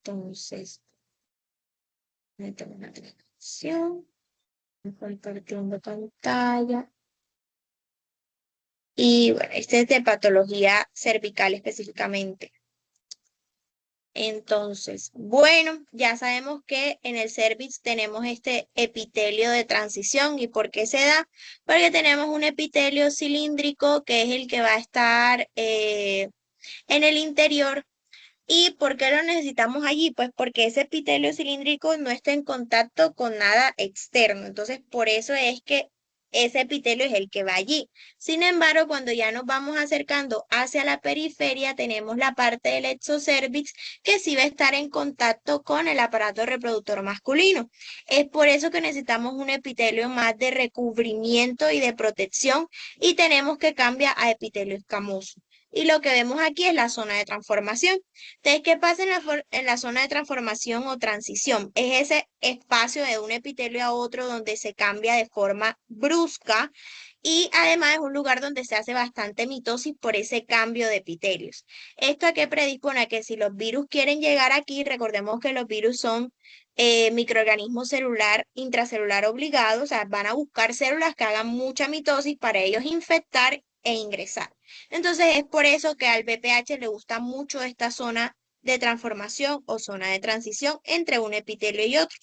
Entonces, meto una transacción, compartiendo pantalla. Y bueno, este es de patología cervical específicamente. Entonces, bueno, ya sabemos que en el cervix tenemos este epitelio de transición. ¿Y por qué se da? Porque tenemos un epitelio cilíndrico que es el que va a estar en el interior. ¿Y por qué lo necesitamos allí? Pues porque ese epitelio cilíndrico no está en contacto con nada externo. Entonces, por eso es que ese epitelio es el que va allí. Sin embargo, cuando ya nos vamos acercando hacia la periferia, tenemos la parte del exocervix que sí va a estar en contacto con el aparato reproductor masculino. Es por eso que necesitamos un epitelio más de recubrimiento y de protección y tenemos que cambiar a epitelio escamoso. Y lo que vemos aquí es la zona de transformación. Entonces, ¿qué pasa en la zona de transformación o transición? Es ese espacio de un epitelio a otro donde se cambia de forma brusca y además es un lugar donde se hace bastante mitosis por ese cambio de epitelios. ¿Esto a qué predispone? A que si los virus quieren llegar aquí, recordemos que los virus son microorganismos celular, intracelular obligados, o sea, van a buscar células que hagan mucha mitosis para ellos infectar e ingresar. Entonces es por eso que al BPH le gusta mucho esta zona de transformación o zona de transición entre un epitelio y otro.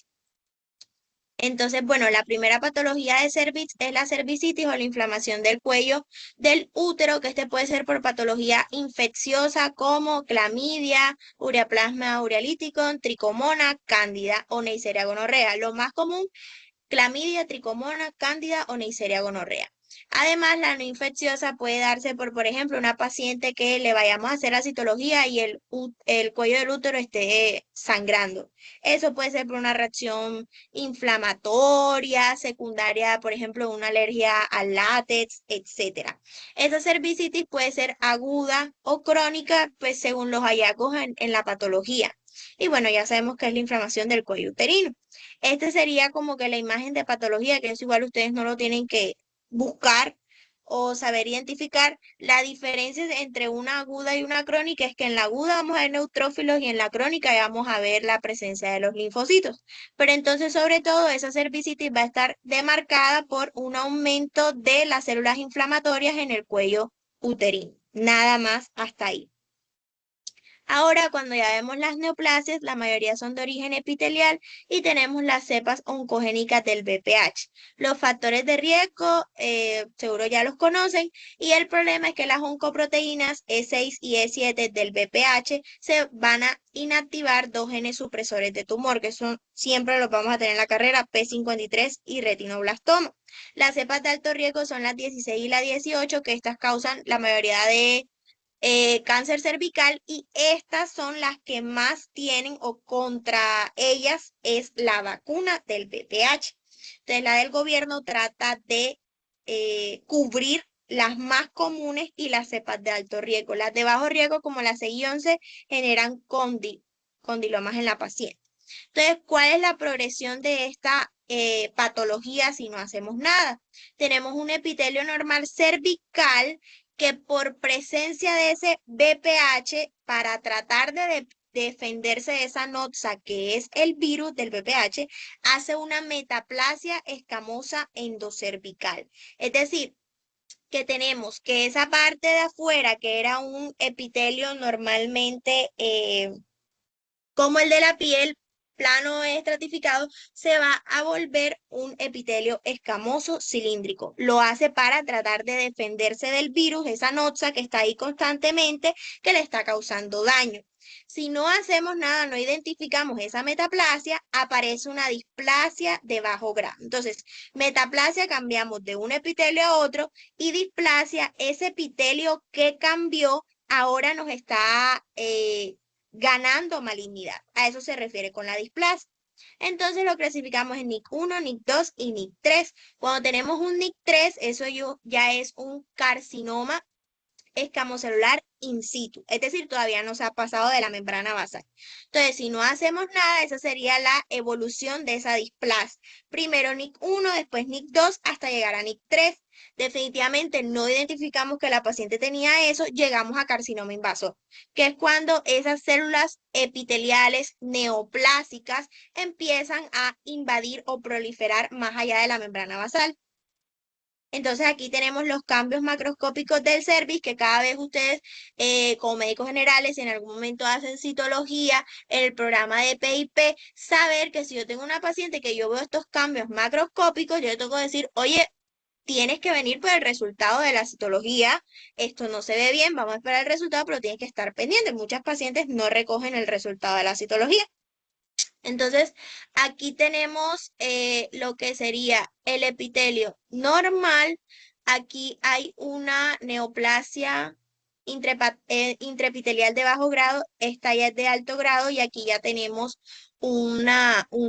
Entonces, bueno, la primera patología de cervix es la cervicitis o la inflamación del cuello del útero, que este puede ser por patología infecciosa como clamidia, ureaplasma urealyticum, tricomona, cándida o Neisseria gonorrea. Lo más común, clamidia, tricomona, cándida o Neisseria gonorrea. Además, la no infecciosa puede darse por ejemplo, una paciente que le vayamos a hacer la citología y el cuello del útero esté sangrando. Eso puede ser por una reacción inflamatoria, secundaria, por ejemplo, una alergia al látex, etc. Esta cervicitis puede ser aguda o crónica, pues según los hallazgos en la patología. Y bueno, ya sabemos que es la inflamación del cuello uterino. Este sería como que la imagen de patología, que eso igual ustedes no lo tienen que buscar o saber identificar. La diferencia entre una aguda y una crónica es que en la aguda vamos a ver neutrófilos y en la crónica vamos a ver la presencia de los linfocitos. Pero entonces, sobre todo, esa cervicitis va a estar demarcada por un aumento de las células inflamatorias en el cuello uterino. Nada más hasta ahí. Ahora, cuando ya vemos las neoplasias, la mayoría son de origen epitelial y tenemos las cepas oncogénicas del BPH. Los factores de riesgo, seguro ya los conocen, y el problema es que las oncoproteínas E6 y E7 del BPH se van a inactivar dos genes supresores de tumor, que son siempre los vamos a tener en la carrera, P53 y retinoblastoma. Las cepas de alto riesgo son las 16 y la 18, que estas causan la mayoría de cáncer cervical y estas son las que más tienen o contra ellas es la vacuna del BPH. Entonces la del gobierno trata de cubrir las más comunes y las cepas de alto riesgo. Las de bajo riesgo como la 6 y 11 generan condilomas en la paciente. Entonces, ¿cuál es la progresión de esta patología si no hacemos nada? Tenemos un epitelio normal cervical que por presencia de ese BPH, para tratar de defenderse de esa noxa que es el virus del BPH, hace una metaplasia escamosa endocervical. Es decir, que tenemos que esa parte de afuera, que era un epitelio normalmente como el de la piel, plano estratificado, se va a volver un epitelio escamoso cilíndrico. Lo hace para tratar de defenderse del virus, esa noxa que está ahí constantemente, que le está causando daño. Si no hacemos nada, no identificamos esa metaplasia, aparece una displasia de bajo grado. Entonces, metaplasia cambiamos de un epitelio a otro y displasia, ese epitelio que cambió, ahora nos está ganando malignidad. A eso se refiere con la displasia. Entonces lo clasificamos en NIC1, NIC2 y NIC3. Cuando tenemos un NIC3, eso ya es un carcinoma escamocelular in situ, es decir, todavía no se ha pasado de la membrana basal. Entonces, si no hacemos nada, esa sería la evolución de esa displasia. Primero NIC1, después NIC2, hasta llegar a NIC3. definitivamente no identificamos que la paciente tenía eso, llegamos a carcinoma invasor, que es cuando esas células epiteliales neoplásicas empiezan a invadir o proliferar más allá de la membrana basal. Entonces aquí tenemos los cambios macroscópicos del cervix, que cada vez ustedes, como médicos generales, si en algún momento hacen citología en el programa de PIP, saber que si yo tengo una paciente que yo veo estos cambios macroscópicos, yo le tengo que decir, oye, tienes que venir por el resultado de la citología, esto no se ve bien, vamos a esperar el resultado, pero tienes que estar pendiente. Muchas pacientes no recogen el resultado de la citología. Entonces, aquí tenemos lo que sería el epitelio normal. Aquí hay una neoplasia intraepitelial de bajo grado, esta ya es de alto grado y aquí ya tenemos un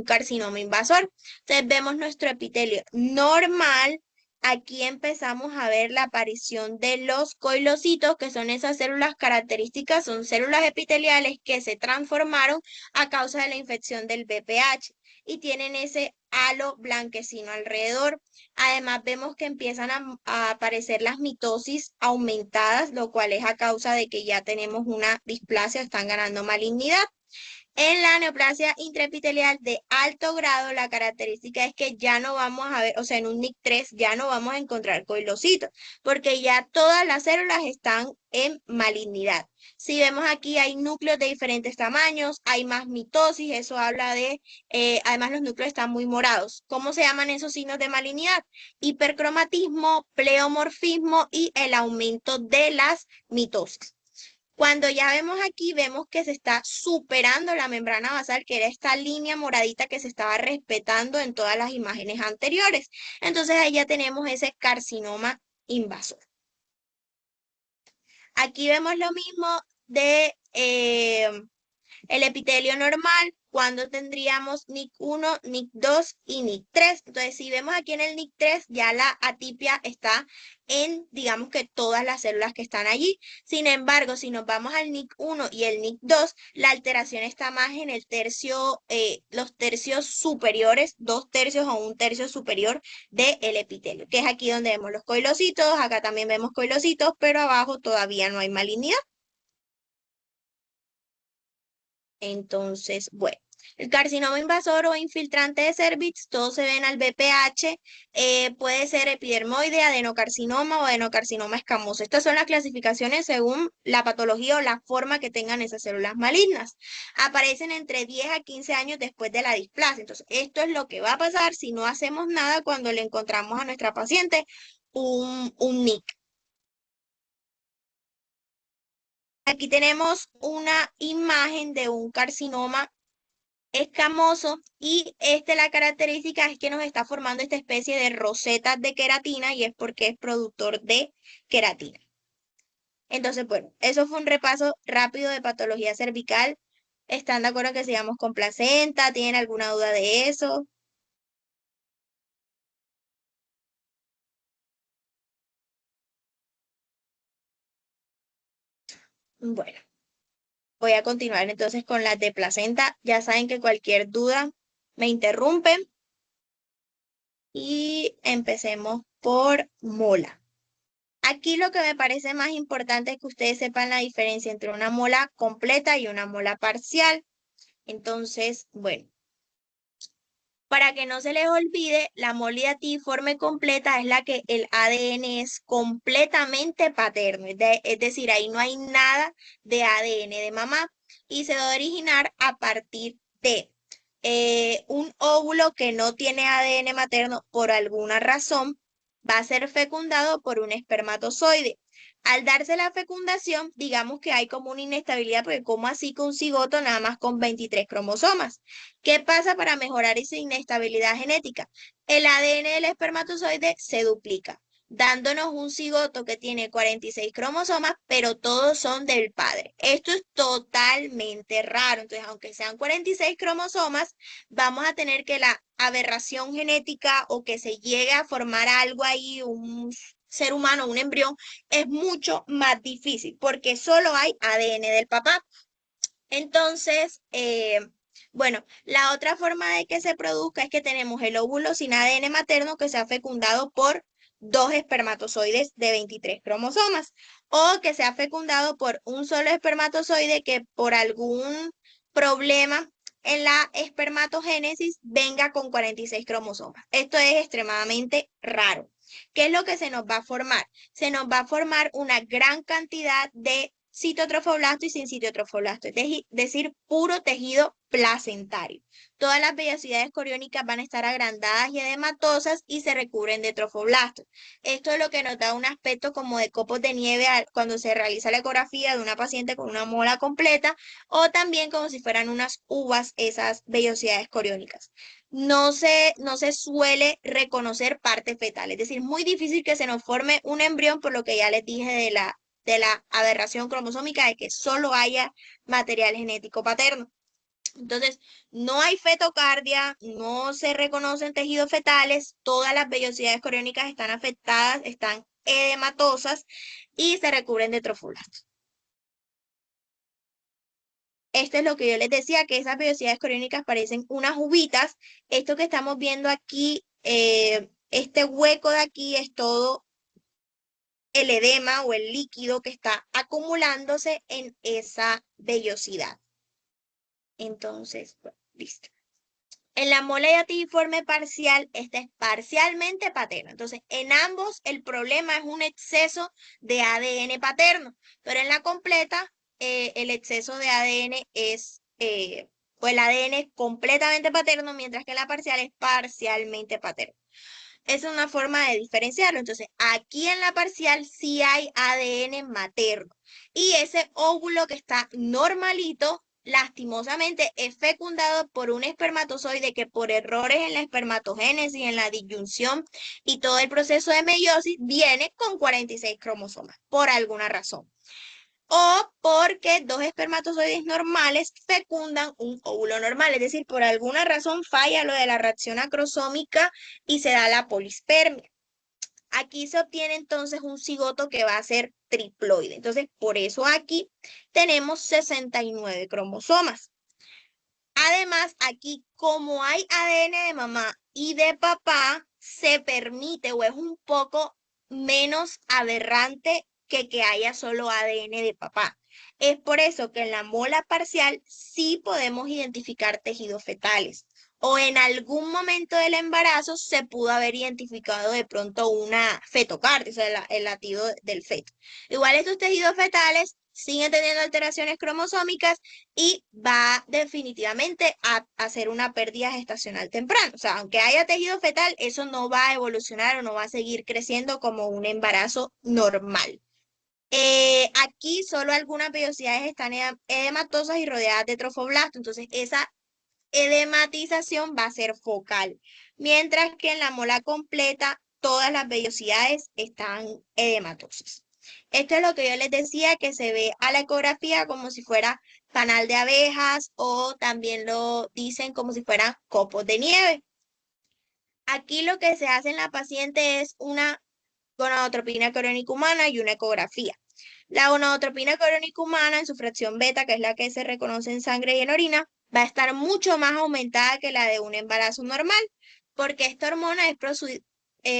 carcinoma invasor. Entonces, vemos nuestro epitelio normal. Aquí empezamos a ver la aparición de los coilocitos, que son esas células características, son células epiteliales que se transformaron a causa de la infección del VPH y tienen ese halo blanquecino alrededor. Además, vemos que empiezan a aparecer las mitosis aumentadas, lo cual es a causa de que ya tenemos una displasia, están ganando malignidad. En la neoplasia intraepitelial de alto grado, la característica es que ya no vamos a ver, o sea, en un NIC3 ya no vamos a encontrar coilocitos, porque ya todas las células están en malignidad. Si vemos aquí, hay núcleos de diferentes tamaños, hay más mitosis, eso habla de, además los núcleos están muy morados. ¿Cómo se llaman esos signos de malignidad? Hipercromatismo, pleomorfismo y el aumento de las mitosis. Cuando ya vemos aquí, vemos que se está superando la membrana basal, que era esta línea moradita que se estaba respetando en todas las imágenes anteriores. Entonces ahí ya tenemos ese carcinoma invasor. Aquí vemos lo mismo de el epitelio normal, cuando tendríamos NIC1, NIC2 y NIC3. Entonces, si vemos aquí en el NIC3, ya la atipia está en, digamos que todas las células que están allí. Sin embargo, si nos vamos al NIC1 y el NIC2, la alteración está más en el tercio, los tercios superiores, 2 tercios o 1 tercio superior del epitelio, que es aquí donde vemos los coilocitos. Acá también vemos coilocitos, pero abajo todavía no hay malignidad. Entonces, bueno, el carcinoma invasor o infiltrante de cervix, todos se ven al BPH, puede ser epidermoide, adenocarcinoma o adenocarcinoma escamoso. Estas son las clasificaciones según la patología o la forma que tengan esas células malignas. Aparecen entre 10 a 15 años después de la displasia. Entonces, esto es lo que va a pasar si no hacemos nada cuando le encontramos a nuestra paciente un NIC. Aquí tenemos una imagen de un carcinoma escamoso y la característica es que nos está formando esta especie de rosetas de queratina y es porque es productor de queratina. Entonces, bueno, eso fue un repaso rápido de patología cervical. ¿Están de acuerdo que sigamos con placenta? ¿Tienen alguna duda de eso? Bueno, voy a continuar entonces con las de placenta. Ya saben que cualquier duda me interrumpen y empecemos por mola. Aquí lo que me parece más importante es que ustedes sepan la diferencia entre una mola completa y una mola parcial. Entonces, bueno, para que no se les olvide, la molidatiforme completa es la que el ADN es completamente paterno, es decir, ahí no hay nada de ADN de mamá y se va a originar a partir de un óvulo que no tiene ADN materno por alguna razón, va a ser fecundado por un espermatozoide. Al darse la fecundación, digamos que hay como una inestabilidad, porque como así con un cigoto nada más con 23 cromosomas. ¿Qué pasa para mejorar esa inestabilidad genética? El ADN del espermatozoide se duplica, dándonos un cigoto que tiene 46 cromosomas, pero todos son del padre. Esto es totalmente raro. Entonces, aunque sean 46 cromosomas, vamos a tener que la aberración genética o que se llegue a formar algo ahí, un ser humano, un embrión, es mucho más difícil porque solo hay ADN del papá. Entonces, bueno, la otra forma de que se produzca es que tenemos el óvulo sin ADN materno que se ha fecundado por dos espermatozoides de 23 cromosomas, o que sea fecundado por un solo espermatozoide que por algún problema en la espermatogénesis venga con 46 cromosomas. Esto es extremadamente raro. ¿Qué es lo que se nos va a formar? Se nos va a formar una gran cantidad de citotrofoblasto y sin citotrofoblasto, es decir, puro tejido placentario. Todas las vellosidades coriónicas van a estar agrandadas y edematosas y se recubren de trofoblastos. Esto es lo que nos da un aspecto como de copos de nieve cuando se realiza la ecografía de una paciente con una mola completa, o también como si fueran unas uvas esas vellosidades coriónicas. No se suele reconocer parte fetal, es decir, muy difícil que se nos forme un embrión, por lo que ya les dije de la aberración cromosómica, de que solo haya material genético paterno. Entonces, no hay fetocardia, no se reconocen tejidos fetales, todas las vellosidades coriónicas están afectadas, están edematosas y se recubren de trofoblastos. Esto es lo que yo les decía, que esas vellosidades coriónicas parecen unas uvitas. Esto que estamos viendo aquí, este hueco de aquí es todo el edema o el líquido que está acumulándose en esa vellosidad. Entonces, bueno, listo. En la mola hiatiforme parcial, esta es parcialmente paterna. Entonces, en ambos el problema es un exceso de ADN paterno, pero en la completa el exceso de ADN o el ADN es completamente paterno, mientras que en la parcial es parcialmente paterno. Esa es una forma de diferenciarlo. Entonces, aquí en la parcial sí hay ADN materno. Y ese óvulo que está normalito, lastimosamente, es fecundado por un espermatozoide que por errores en la espermatogénesis, en la disyunción y todo el proceso de meiosis, viene con 46 cromosomas, por alguna razón. O porque dos espermatozoides normales fecundan un óvulo normal, es decir, por alguna razón falla lo de la reacción acrosómica y se da la polispermia. Aquí se obtiene entonces un cigoto que va a ser triploide. Entonces, por eso aquí tenemos 69 cromosomas. Además, aquí como hay ADN de mamá y de papá, se permite o es un poco menos aberrante que haya solo ADN de papá. Es por eso que en la mola parcial sí podemos identificar tejidos fetales. O en algún momento del embarazo se pudo haber identificado de pronto una fetocardia, o sea, el latido del feto. Igual estos tejidos fetales siguen teniendo alteraciones cromosómicas y va definitivamente a hacer una pérdida gestacional temprana. O sea, aunque haya tejido fetal, eso no va a evolucionar o no va a seguir creciendo como un embarazo normal. Aquí solo algunas vellosidades están edematosas y rodeadas de trofoblastos, entonces esa edematización va a ser focal, mientras que en la mola completa todas las vellosidades están edematosas. Esto es lo que yo les decía, que se ve a la ecografía como si fuera panal de abejas, o también lo dicen como si fueran copos de nieve. Aquí lo que se hace en la paciente es una gonadotropina coriónica humana y una ecografía. La gonadotropina coriónica humana en su fracción beta, que es la que se reconoce en sangre y en orina, va a estar mucho más aumentada que la de un embarazo normal, porque esta hormona es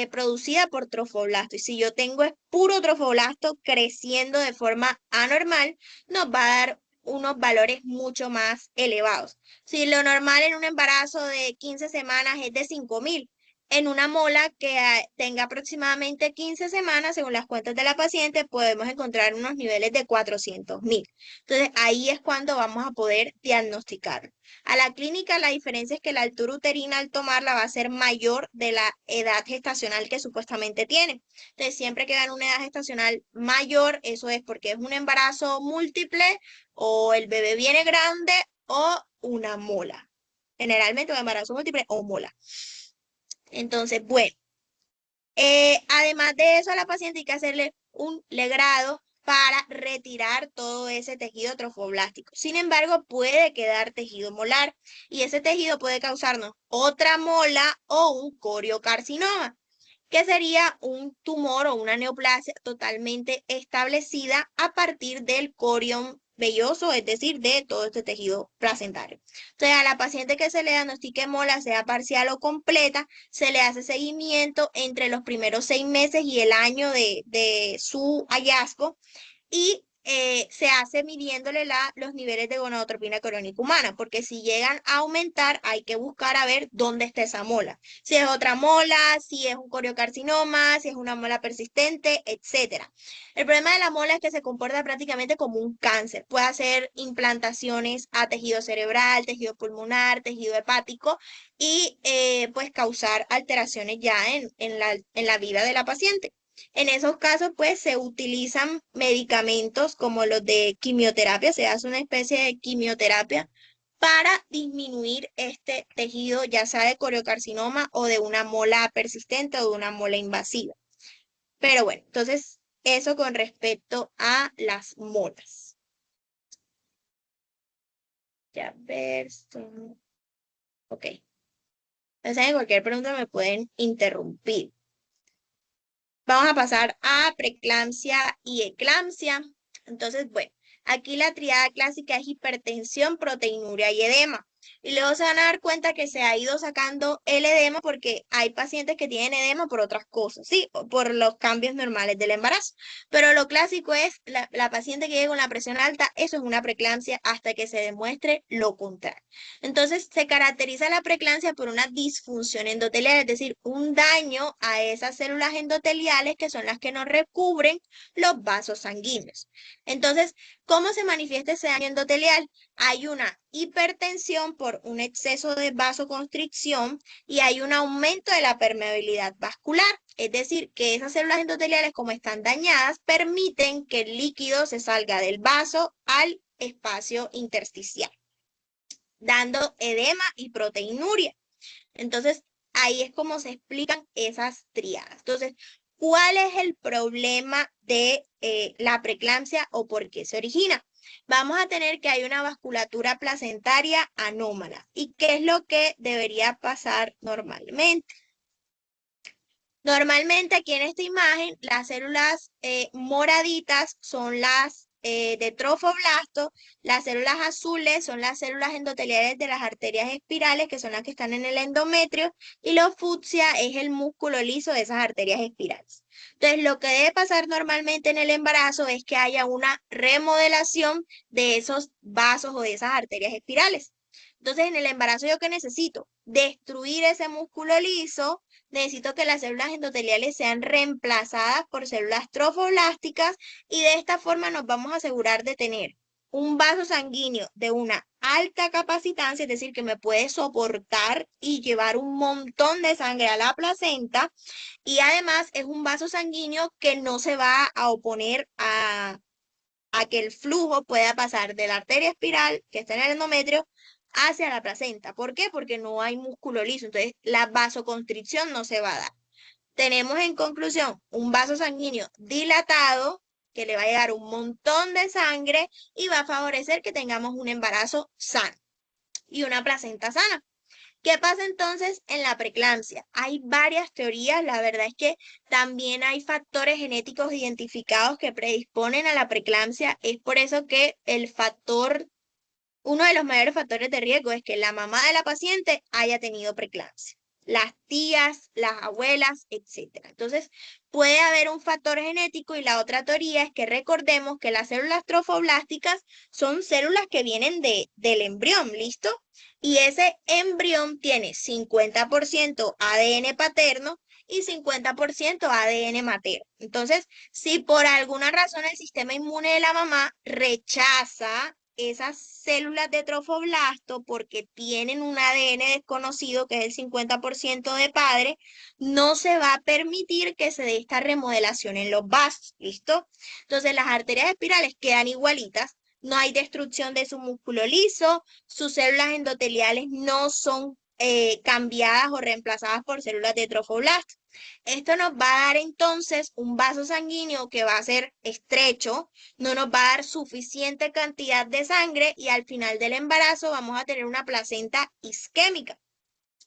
producida por trofoblasto. Y si yo tengo es puro trofoblasto creciendo de forma anormal, nos va a dar unos valores mucho más elevados. Si lo normal en un embarazo de 15 semanas es de 5.000, en una mola que tenga aproximadamente 15 semanas, según las cuentas de la paciente, podemos encontrar unos niveles de 400.000. Entonces, ahí es cuando vamos a poder diagnosticarlo. A la clínica, la diferencia es que la altura uterina al tomarla va a ser mayor de la edad gestacional que supuestamente tiene. Entonces, siempre que dan una edad gestacional mayor, eso es porque es un embarazo múltiple, o el bebé viene grande, o una mola. Generalmente un embarazo múltiple o mola. Entonces, bueno, además de eso, a la paciente hay que hacerle un legrado para retirar todo ese tejido trofoblástico. Sin embargo, puede quedar tejido molar y ese tejido puede causarnos otra mola o un coriocarcinoma, que sería un tumor o una neoplasia totalmente establecida a partir del corion velloso, es decir, de todo este tejido placentario. Entonces, a la paciente que se le diagnostique mola, sea parcial o completa, se le hace seguimiento entre los primeros 6 meses y el año de su hallazgo y se hace midiéndole los niveles de gonadotropina crónica humana, porque si llegan a aumentar, hay que buscar a ver dónde está esa mola. Si es otra mola, si es un coriocarcinoma, si es una mola persistente, etcétera. El problema de la mola es que se comporta prácticamente como un cáncer. Puede hacer implantaciones a tejido cerebral, tejido pulmonar, tejido hepático y pues causar alteraciones ya en la vida de la paciente. En esos casos, pues se utilizan medicamentos como los de quimioterapia, se hace una especie de quimioterapia para disminuir este tejido, ya sea de coriocarcinoma o de una mola persistente o de una mola invasiva. Pero bueno, entonces eso con respecto a las molas. Ya ver, ok. Entonces, en cualquier pregunta me pueden interrumpir. Vamos a pasar a preeclampsia y eclampsia. Entonces, bueno, aquí la triada clásica es hipertensión, proteinuria y edema. Y luego se van a dar cuenta que se ha ido sacando el edema porque hay pacientes que tienen edema por otras cosas, ¿sí? Por los cambios normales del embarazo. Pero lo clásico es la paciente que llega con la presión alta, eso es una preeclampsia hasta que se demuestre lo contrario. Entonces, se caracteriza la preeclampsia por una disfunción endotelial, es decir, un daño a esas células endoteliales que son las que nos recubren los vasos sanguíneos. Entonces, ¿cómo se manifiesta ese daño endotelial? Hay una hipertensión por un exceso de vasoconstricción y hay un aumento de la permeabilidad vascular. Es decir, que esas células endoteliales, como están dañadas, permiten que el líquido se salga del vaso al espacio intersticial, dando edema y proteinuria. Entonces, ahí es como se explican esas triadas. Entonces, ¿cuál es el problema de la preeclampsia o por qué se origina? Vamos a tener que hay una vasculatura placentaria anómala. ¿Y qué es lo que debería pasar normalmente? Normalmente aquí en esta imagen las células moraditas son las de trofoblasto, las células azules son las células endoteliales de las arterias espirales, que son las que están en el endometrio, y lo fucsia es el músculo liso de esas arterias espirales. Entonces, lo que debe pasar normalmente en el embarazo es que haya una remodelación de esos vasos o de esas arterias espirales. Entonces, en el embarazo, ¿yo qué necesito? Destruir ese músculo liso. Necesito que las células endoteliales sean reemplazadas por células trofoblásticas y de esta forma nos vamos a asegurar de tener un vaso sanguíneo de una alta capacitancia, es decir, que me puede soportar y llevar un montón de sangre a la placenta y además es un vaso sanguíneo que no se va a oponer a que el flujo pueda pasar de la arteria espiral que está en el endometrio hacia la placenta. ¿Por qué? Porque no hay músculo liso, entonces la vasoconstricción no se va a dar. Tenemos en conclusión un vaso sanguíneo dilatado que le va a llegar un montón de sangre y va a favorecer que tengamos un embarazo sano y una placenta sana. ¿Qué pasa entonces en la preeclampsia? Hay varias teorías, la verdad es que también hay factores genéticos identificados que predisponen a la preeclampsia, es por eso que uno de los mayores factores de riesgo es que la mamá de la paciente haya tenido preeclampsia, las tías, las abuelas, etcétera. Entonces, puede haber un factor genético y la otra teoría es que recordemos que las células trofoblásticas son células que vienen del embrión, ¿listo? Y ese embrión tiene 50% ADN paterno y 50% ADN materno. Entonces, si por alguna razón el sistema inmune de la mamá rechaza esas células de trofoblasto porque tienen un ADN desconocido que es el 50% de padre, no se va a permitir que se dé esta remodelación en los vasos, ¿listo? Entonces las arterias espirales quedan igualitas, no hay destrucción de su músculo liso, sus células endoteliales no son cambiadas o reemplazadas por células de trofoblasto. Esto nos va a dar entonces un vaso sanguíneo que va a ser estrecho, no nos va a dar suficiente cantidad de sangre y al final del embarazo vamos a tener una placenta isquémica,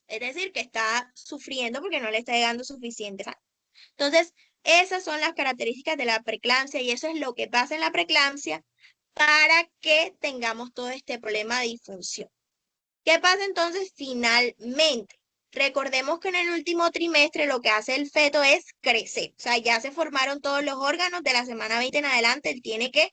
es decir, que está sufriendo porque no le está llegando suficiente sangre. Entonces, esas son las características de la preeclampsia y eso es lo que pasa en la preeclampsia para que tengamos todo este problema de disfunción. ¿Qué pasa entonces finalmente? Recordemos que en el último trimestre lo que hace el feto es crecer, o sea, ya se formaron todos los órganos de la semana 20 en adelante, él tiene que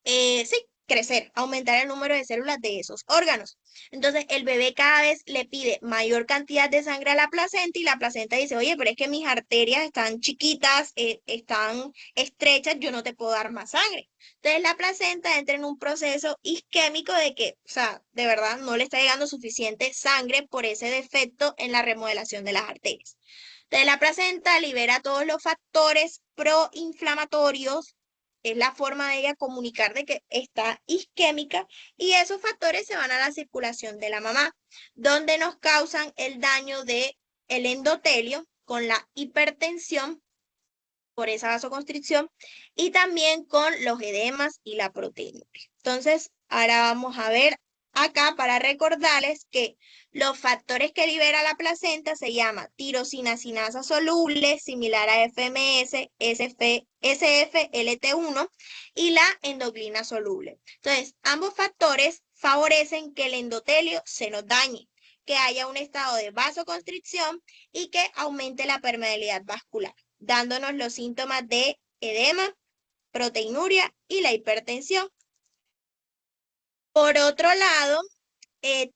sí, crecer, aumentar el número de células de esos órganos. Entonces, el bebé cada vez le pide mayor cantidad de sangre a la placenta y la placenta dice, oye, pero es que mis arterias están chiquitas, están estrechas, yo no te puedo dar más sangre. Entonces, la placenta entra en un proceso isquémico de que, o sea, de verdad no le está llegando suficiente sangre por ese defecto en la remodelación de las arterias. Entonces, la placenta libera todos los factores proinflamatorios, es la forma de ella comunicar de que está isquémica y esos factores se van a la circulación de la mamá, donde nos causan el daño de el endotelio con la hipertensión por esa vasoconstricción y también con los edemas y la proteinuria. Entonces, ahora vamos a ver acá para recordarles que los factores que libera la placenta se llama tirosina sinasa soluble, similar a FMS, SFLT1 y la endoglina soluble. Entonces, ambos factores favorecen que el endotelio se nos dañe, que haya un estado de vasoconstricción y que aumente la permeabilidad vascular, dándonos los síntomas de edema, proteinuria y la hipertensión. Por otro lado,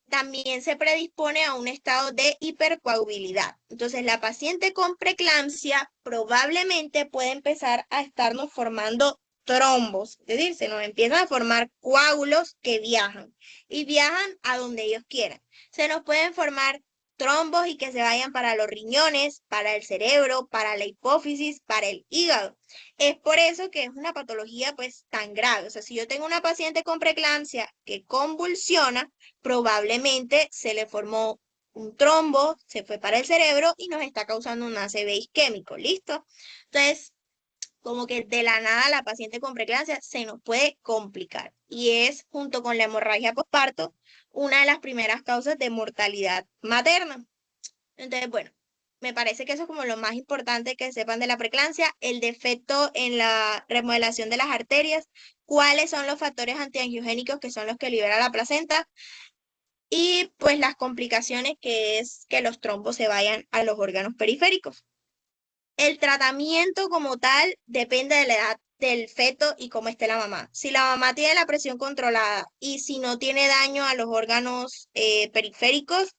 también se predispone a un estado de hipercoagulabilidad. Entonces, la paciente con preeclampsia probablemente puede empezar a estarnos formando trombos, es decir, se nos empiezan a formar coágulos que viajan y viajan a donde ellos quieran. Se nos pueden formar trombos y que se vayan para los riñones, para el cerebro, para la hipófisis, para el hígado. Es por eso que es una patología pues tan grave. O sea, si yo tengo una paciente con preeclampsia que convulsiona, probablemente se le formó un trombo, se fue para el cerebro y nos está causando un ACV isquémico, ¿listo? Entonces, como que de la nada la paciente con preeclampsia se nos puede complicar y es, junto con la hemorragia postparto, una de las primeras causas de mortalidad materna. Entonces, bueno, me parece que eso es como lo más importante que sepan de la preeclampsia, el defecto en la remodelación de las arterias, cuáles son los factores antiangiogénicos que son los que libera la placenta y pues las complicaciones que es que los trombos se vayan a los órganos periféricos. El tratamiento como tal depende de la edad del feto y cómo esté la mamá. Si la mamá tiene la presión controlada y si no tiene daño a los órganos periféricos,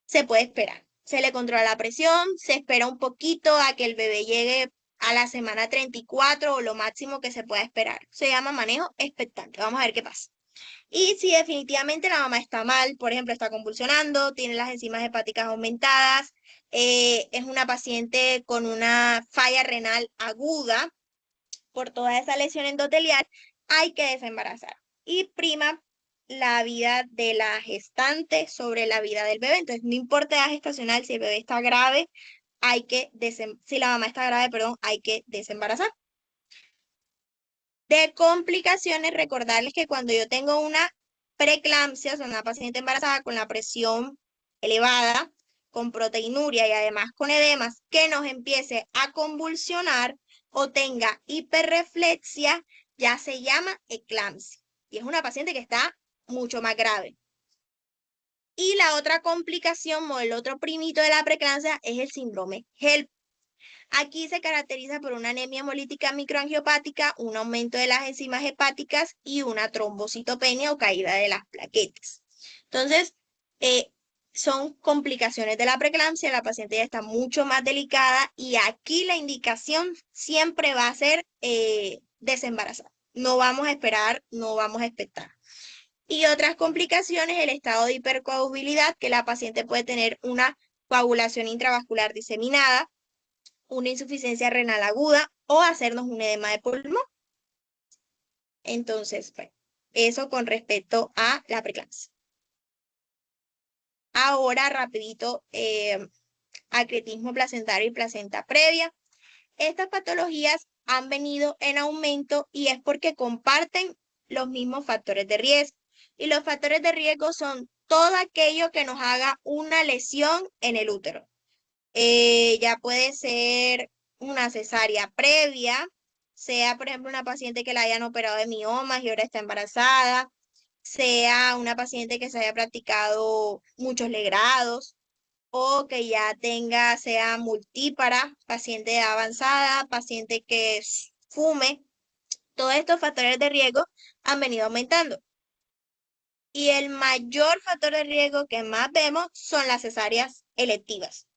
se puede esperar. Se le controla la presión, se espera un poquito a que el bebé llegue a la semana 34 o lo máximo que se pueda esperar. Se llama manejo expectante. Vamos a ver qué pasa. Y si definitivamente la mamá está mal, por ejemplo, está convulsionando, tiene las enzimas hepáticas aumentadas, es una paciente con una falla renal aguda por toda esa lesión endotelial, hay que desembarazar. Y prima la vida de la gestante sobre la vida del bebé. Entonces, no importa la gestacional, si el bebé está grave, si la mamá está grave, perdón, hay que desembarazar. De complicaciones, recordarles que cuando yo tengo una preeclampsia, o sea, una paciente embarazada con la presión elevada, con proteinuria y además con edemas, que nos empiece a convulsionar o tenga hiperreflexia, ya se llama eclampsia. Y es una paciente que está mucho más grave. Y la otra complicación o el otro primito de la preeclampsia es el síndrome HELP. Aquí se caracteriza por una anemia hemolítica microangiopática, un aumento de las enzimas hepáticas y una trombocitopenia o caída de las plaquetas. Entonces, son complicaciones de la preeclampsia, la paciente ya está mucho más delicada y aquí la indicación siempre va a ser desembarazar. No vamos a esperar, no vamos a expectar. Y otras complicaciones, el estado de hipercoagulabilidad, que la paciente puede tener una coagulación intravascular diseminada, una insuficiencia renal aguda o hacernos un edema de pulmón. Entonces, bueno, eso con respecto a la preeclampsia. Ahora, rapidito, acretismo placentario y placenta previa. Estas patologías han venido en aumento y es porque comparten los mismos factores de riesgo. Y los factores de riesgo son todo aquello que nos haga una lesión en el útero. Ya puede ser una cesárea previa, sea, por ejemplo, una paciente que la hayan operado de miomas y ahora está embarazada, sea una paciente que se haya practicado muchos legrados o que ya tenga, sea multípara, paciente de edad avanzada, paciente que fume. Todos estos factores de riesgo han venido aumentando. Y el mayor factor de riesgo que más vemos son las cesáreas electivas.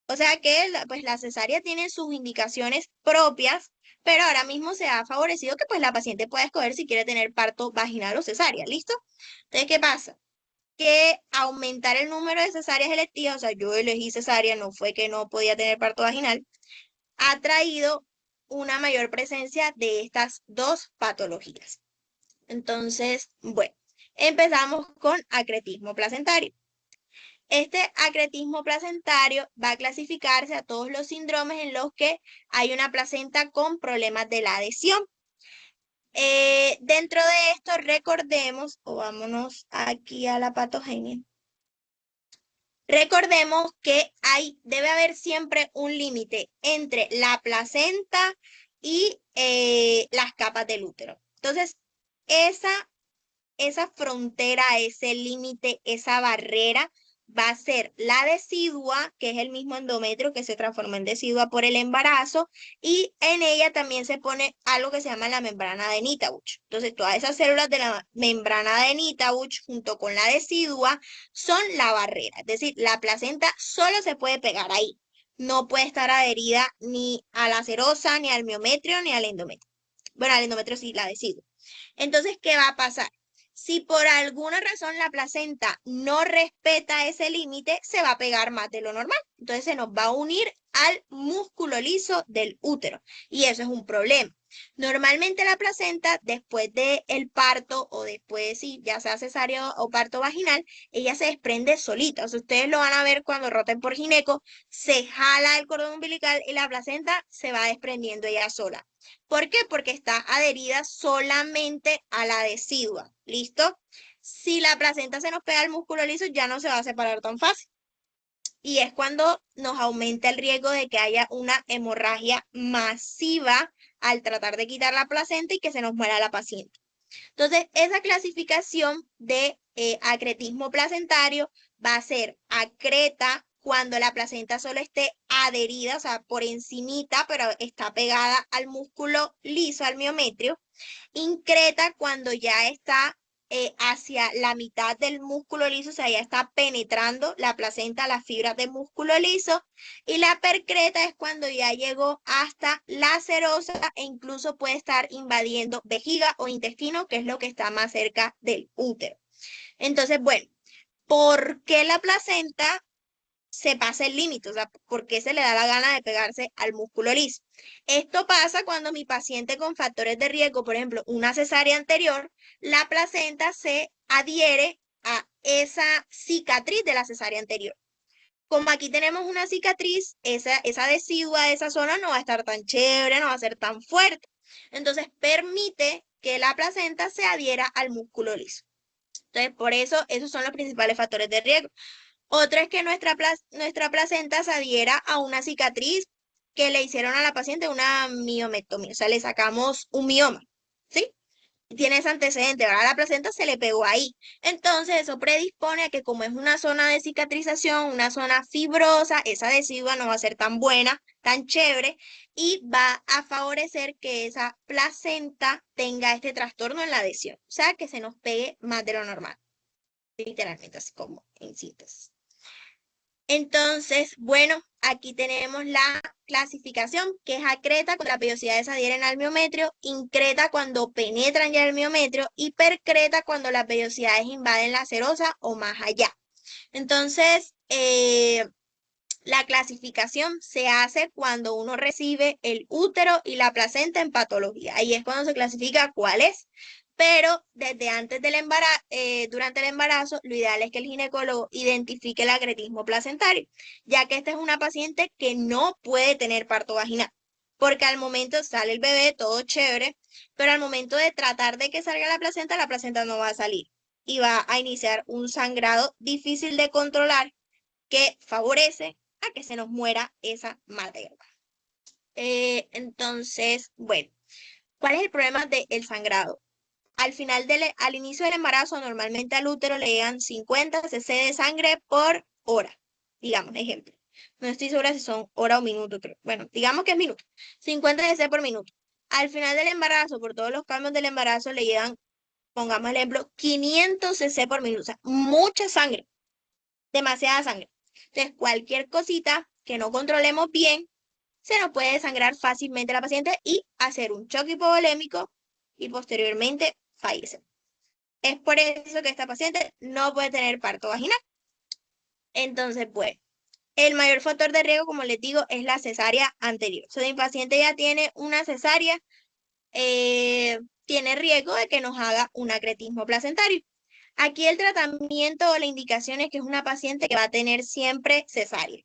O sea que pues la cesárea tiene sus indicaciones propias, pero ahora mismo se ha favorecido que pues la paciente pueda escoger si quiere tener parto vaginal o cesárea, ¿listo? Entonces, ¿qué pasa? Que aumentar el número de cesáreas electivas, o sea, yo elegí cesárea, no fue que no podía tener parto vaginal, ha traído una mayor presencia de estas dos patologías. Entonces, bueno, empezamos con acretismo placentario. Este acretismo placentario va a clasificarse a todos los síndromes en los que hay una placenta con problemas de la adhesión. Dentro de esto, recordemos, o vámonos aquí a la patogenia. Recordemos que debe haber siempre un límite entre la placenta y las capas del útero. Entonces, esa frontera, ese límite, esa barrera va a ser la decidua, que es el mismo endometrio que se transforma en decidua por el embarazo, y en ella también se pone algo que se llama la membrana de Nittauch. Entonces, todas esas células de la membrana de Nittauch junto con la decidua son la barrera, es decir, la placenta solo se puede pegar ahí. No puede estar adherida ni a la serosa, ni al miometrio, ni al endometrio. Bueno, al endometrio sí, la decidua. Entonces, ¿qué va a pasar? Si por alguna razón la placenta no respeta ese límite, se va a pegar más de lo normal. Entonces se nos va a unir al músculo liso del útero y eso es un problema. Normalmente la placenta, después del parto o después, si ya sea cesárea o parto vaginal, ella se desprende solita. O sea, ustedes lo van a ver cuando roten por gineco, se jala el cordón umbilical y la placenta se va desprendiendo ella sola. ¿Por qué? Porque está adherida solamente a la decidua. ¿Listo? Si la placenta se nos pega al músculo liso, ya no se va a separar tan fácil. Y es cuando nos aumenta el riesgo de que haya una hemorragia masiva al tratar de quitar la placenta y que se nos muera la paciente. Entonces, esa clasificación de acretismo placentario va a ser acreta cuando la placenta solo esté adherida, o sea, por encimita, pero está pegada al músculo liso, al miometrio. Increta cuando ya está hacia la mitad del músculo liso, o sea, ya está penetrando la placenta, las fibras del músculo liso. Y la percreta es cuando ya llegó hasta la serosa e incluso puede estar invadiendo vejiga o intestino, que es lo que está más cerca del útero. Entonces, bueno, ¿por qué la placenta se pasa el límite? O sea, ¿por qué se le da la gana de pegarse al músculo liso? Esto pasa cuando mi paciente con factores de riesgo, por ejemplo, una cesárea anterior, la placenta se adhiere a esa cicatriz de la cesárea anterior. Como aquí tenemos una cicatriz, esa decidua de esa zona no va a estar tan chévere, no va a ser tan fuerte. Entonces permite que la placenta se adhiera al músculo liso. Entonces, por eso, esos son los principales factores de riesgo. Otro es que nuestra placenta se adhiera a una cicatriz que le hicieron a la paciente una miomectomía, o sea, le sacamos un mioma, ¿sí? Tiene ese antecedente, ahora la placenta se le pegó ahí. Entonces, eso predispone a que como es una zona de cicatrización, una zona fibrosa, esa decidua no va a ser tan buena, tan chévere, y va a favorecer que esa placenta tenga este trastorno en la adhesión, o sea, que se nos pegue más de lo normal, literalmente, así como en síntesis. Entonces, bueno, aquí tenemos la clasificación, que es acreta cuando las vellosidades adhieren al miometrio, increta cuando penetran ya el miometrio y percreta cuando las vellosidades invaden la serosa o más allá. Entonces, la clasificación se hace cuando uno recibe el útero y la placenta en patología. Ahí es cuando se clasifica cuál es. Pero desde antes del embarazo, durante el embarazo, lo ideal es que el ginecólogo identifique el acretismo placentario, ya que esta es una paciente que no puede tener parto vaginal, porque al momento sale el bebé, todo chévere, pero al momento de tratar de que salga la placenta no va a salir y va a iniciar un sangrado difícil de controlar que favorece a que se nos muera esa materna. Entonces, bueno. ¿Cuál es el problema del sangrado? Al inicio del embarazo, normalmente al útero le llegan 50 cc de sangre por hora, digamos, ejemplo. No estoy segura si son hora o minuto, pero bueno, digamos que es minuto. 50 cc por minuto. Al final del embarazo, por todos los cambios del embarazo, le llegan, pongamos el ejemplo, 500 cc por minuto. O sea, mucha sangre, demasiada sangre. Entonces, cualquier cosita que no controlemos bien, se nos puede desangrar fácilmente a la paciente y hacer un choque hipovolémico y posteriormente fallecer. Es por eso que esta paciente no puede tener parto vaginal. Entonces, pues, el mayor factor de riesgo, como les digo, es la cesárea anterior. Si el paciente ya tiene una cesárea, tiene riesgo de que nos haga un acretismo placentario. Aquí el tratamiento o la indicación es que es una paciente que va a tener siempre cesárea.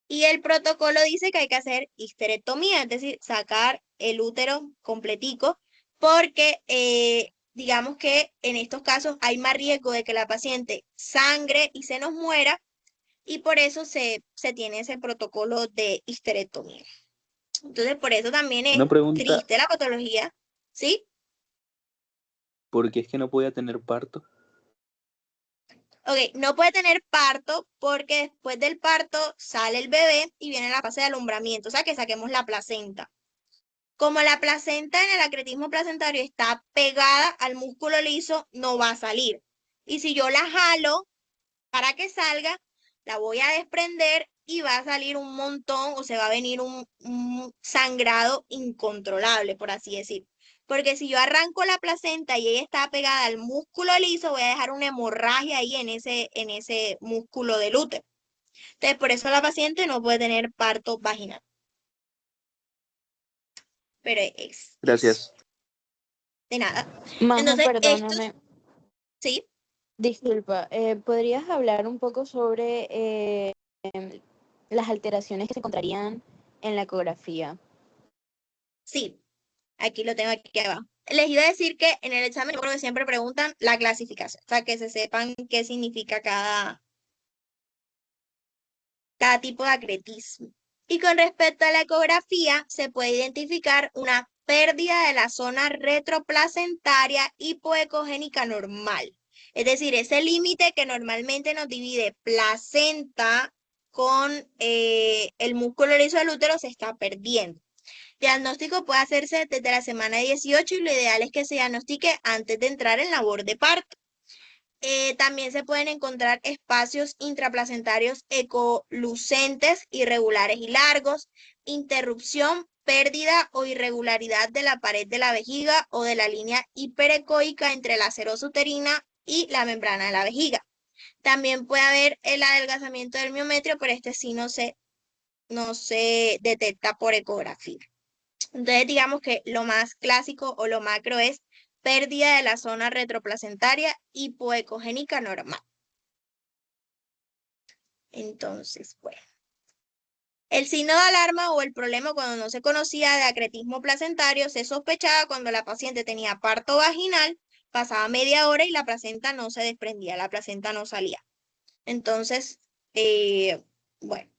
Y el protocolo dice que hay que hacer histerectomía, es decir, sacar el útero completico, porque digamos que en estos casos hay más riesgo de que la paciente sangre y se nos muera, y por eso se tiene ese protocolo de histerectomía. Entonces, por eso también es Una pregunta, triste la patología, ¿sí? ¿por qué es que no podía tener parto? Ok, no puede tener parto porque después del parto sale el bebé y viene la fase de alumbramiento, o sea que saquemos la placenta. Como la placenta en el acretismo placentario está pegada al músculo liso, no va a salir. Y si yo la jalo para que salga, la voy a desprender y va a salir un montón, o se va a venir un sangrado incontrolable, por así decir. Porque si yo arranco la placenta y ella está pegada al músculo liso, voy a dejar una hemorragia ahí en ese músculo del útero. Entonces, por eso la paciente no puede tener parto vaginal. Pero es eso. Gracias. De nada. Majo, Entonces, estos, perdóname, sí, disculpa, ¿podrías hablar un poco sobre las alteraciones que se encontrarían en la ecografía? sí, aquí lo tengo aquí abajo. Les iba a decir que en el examen, yo creo que siempre preguntan la clasificación, o sea, que se sepan qué significa cada tipo de acretismo. Y con respecto a la ecografía, se puede identificar una pérdida de la zona retroplacentaria hipoecogénica normal. Es decir, ese límite que normalmente nos divide placenta con el músculo liso del útero se está perdiendo. Diagnóstico puede hacerse desde la semana 18 y lo ideal es que se diagnostique antes de entrar en labor de parto. También se pueden encontrar espacios intraplacentarios ecolucentes, irregulares y largos, interrupción, pérdida o irregularidad de la pared de la vejiga o de la línea hiperecoica entre la serosa uterina y la membrana de la vejiga. También puede haber el adelgazamiento del miometrio, pero este sí no se detecta por ecografía. Entonces, digamos que lo más clásico o lo macro es pérdida de la zona retroplacentaria hipoecogénica normal. Entonces, bueno. El signo de alarma o el problema cuando no se conocía de acretismo placentario se sospechaba cuando la paciente tenía parto vaginal, pasaba media hora y la placenta no se desprendía, la placenta no salía. Entonces, bueno,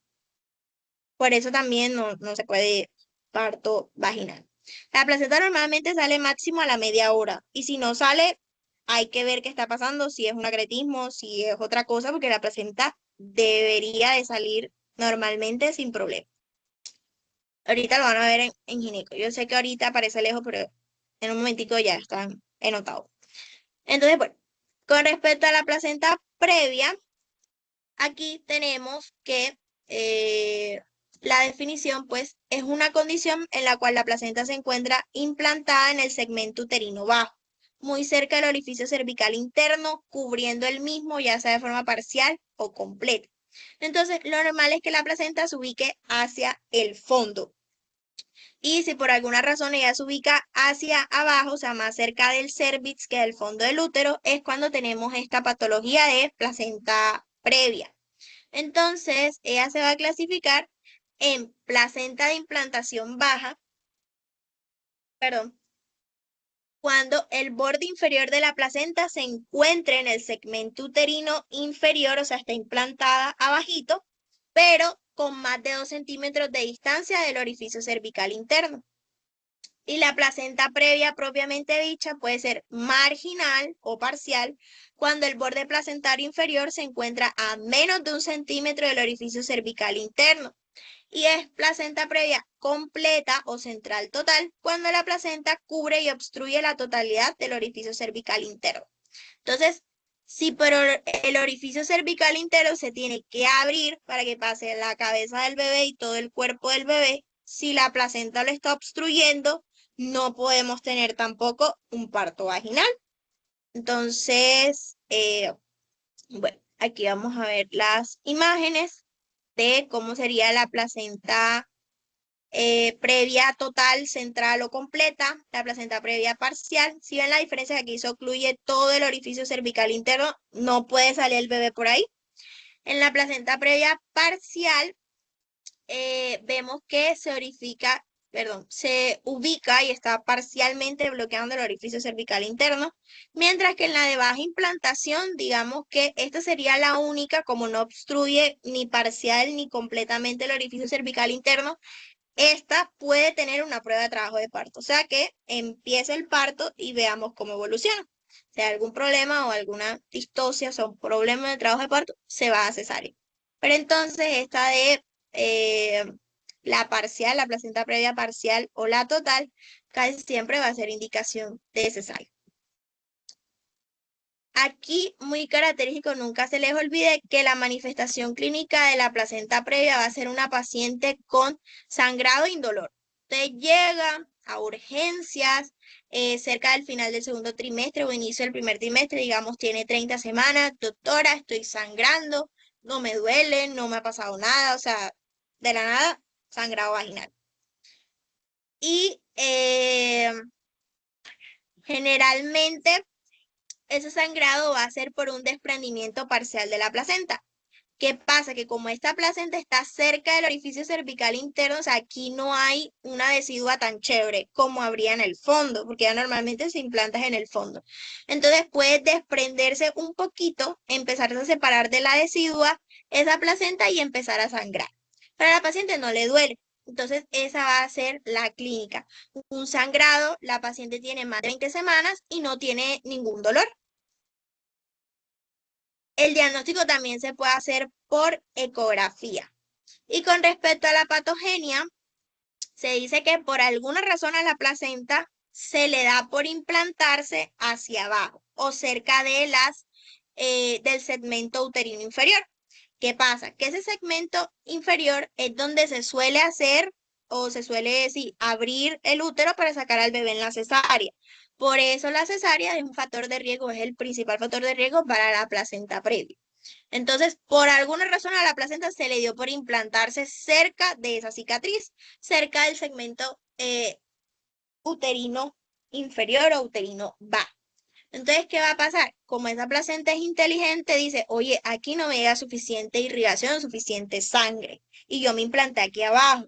por eso también no se puede parto vaginal. La placenta normalmente sale máximo a la media hora y si no sale, hay que ver qué está pasando, si es un acretismo, si es otra cosa, porque la placenta debería de salir normalmente sin problema. Ahorita lo van a ver en gineco. Yo sé que ahorita parece lejos, pero en un momentico ya están enotados. Entonces, bueno, con respecto a la placenta previa, aquí tenemos que la definición, pues, es una condición en la cual la placenta se encuentra implantada en el segmento uterino bajo, muy cerca del orificio cervical interno, cubriendo el mismo, ya sea de forma parcial o completa. Entonces, lo normal es que la placenta se ubique hacia el fondo. Y si por alguna razón ella se ubica hacia abajo, o sea, más cerca del cérvix que del fondo del útero, es cuando tenemos esta patología de placenta previa. Entonces, ella se va a clasificar en placenta de implantación baja, perdón, cuando el borde inferior de la placenta se encuentre en el segmento uterino inferior, o sea, está implantada abajito, pero con más de 2 centímetros de distancia del orificio cervical interno. Y la placenta previa propiamente dicha puede ser marginal o parcial cuando el borde placentario inferior se encuentra a menos de 1 centímetro del orificio cervical interno. Y es placenta previa completa o central total cuando la placenta cubre y obstruye la totalidad del orificio cervical interno. Entonces, si por el orificio cervical interno se tiene que abrir para que pase la cabeza del bebé y todo el cuerpo del bebé, si la placenta lo está obstruyendo, no podemos tener tampoco un parto vaginal. Entonces, bueno, aquí vamos a ver las imágenes de cómo sería la placenta previa total, central o completa, la placenta previa parcial. Si ven la diferencia, aquí se ocluye todo el orificio cervical interno, no puede salir el bebé por ahí. En la placenta previa parcial, vemos que se ubica y está parcialmente bloqueando el orificio cervical interno, mientras que en la de baja implantación, digamos que esta sería la única, como no obstruye ni parcial ni completamente el orificio cervical interno, esta puede tener una prueba de trabajo de parto. O sea que empiece el parto y veamos cómo evoluciona. Si hay algún problema o alguna distocia, o sea, un problema de trabajo de parto, se va a cesárea. Pero entonces esta de eh, la parcial, la placenta previa parcial o la total, casi siempre va a ser indicación de cesárea. Aquí, muy característico, nunca se les olvide que la manifestación clínica de la placenta previa va a ser una paciente con sangrado indolor. Usted llega a urgencias cerca del final del segundo trimestre o inicio del primer trimestre, digamos, tiene 30 semanas, doctora, estoy sangrando, no me duele, no me ha pasado nada, o sea, de la nada, sangrado vaginal. Y generalmente ese sangrado va a ser por un desprendimiento parcial de la placenta. ¿Qué pasa? Que como esta placenta está cerca del orificio cervical interno, o sea, aquí no hay una decidua tan chévere como habría en el fondo, porque ya normalmente se implanta en el fondo. Entonces puede desprenderse un poquito, empezarse a separar de la decidua, esa placenta y empezar a sangrar. Pero a la paciente no le duele. Entonces esa va a ser la clínica. Un sangrado, la paciente tiene más de 20 semanas y no tiene ningún dolor. El diagnóstico también se puede hacer por ecografía. Y con respecto a la patogenia, se dice que por alguna razón a la placenta se le da por implantarse hacia abajo o cerca de del segmento uterino inferior. ¿Qué pasa? Que ese segmento inferior es donde se suele hacer o se suele decir abrir el útero para sacar al bebé en la cesárea. Por eso la cesárea es un factor de riesgo, es el principal factor de riesgo para la placenta previa. Entonces, por alguna razón a la placenta se le dio por implantarse cerca de esa cicatriz, cerca del segmento uterino inferior o uterino bajo. Entonces, ¿qué va a pasar? Como esa placenta es inteligente, dice, oye, aquí no me llega suficiente irrigación, suficiente sangre, y yo me implanté aquí abajo.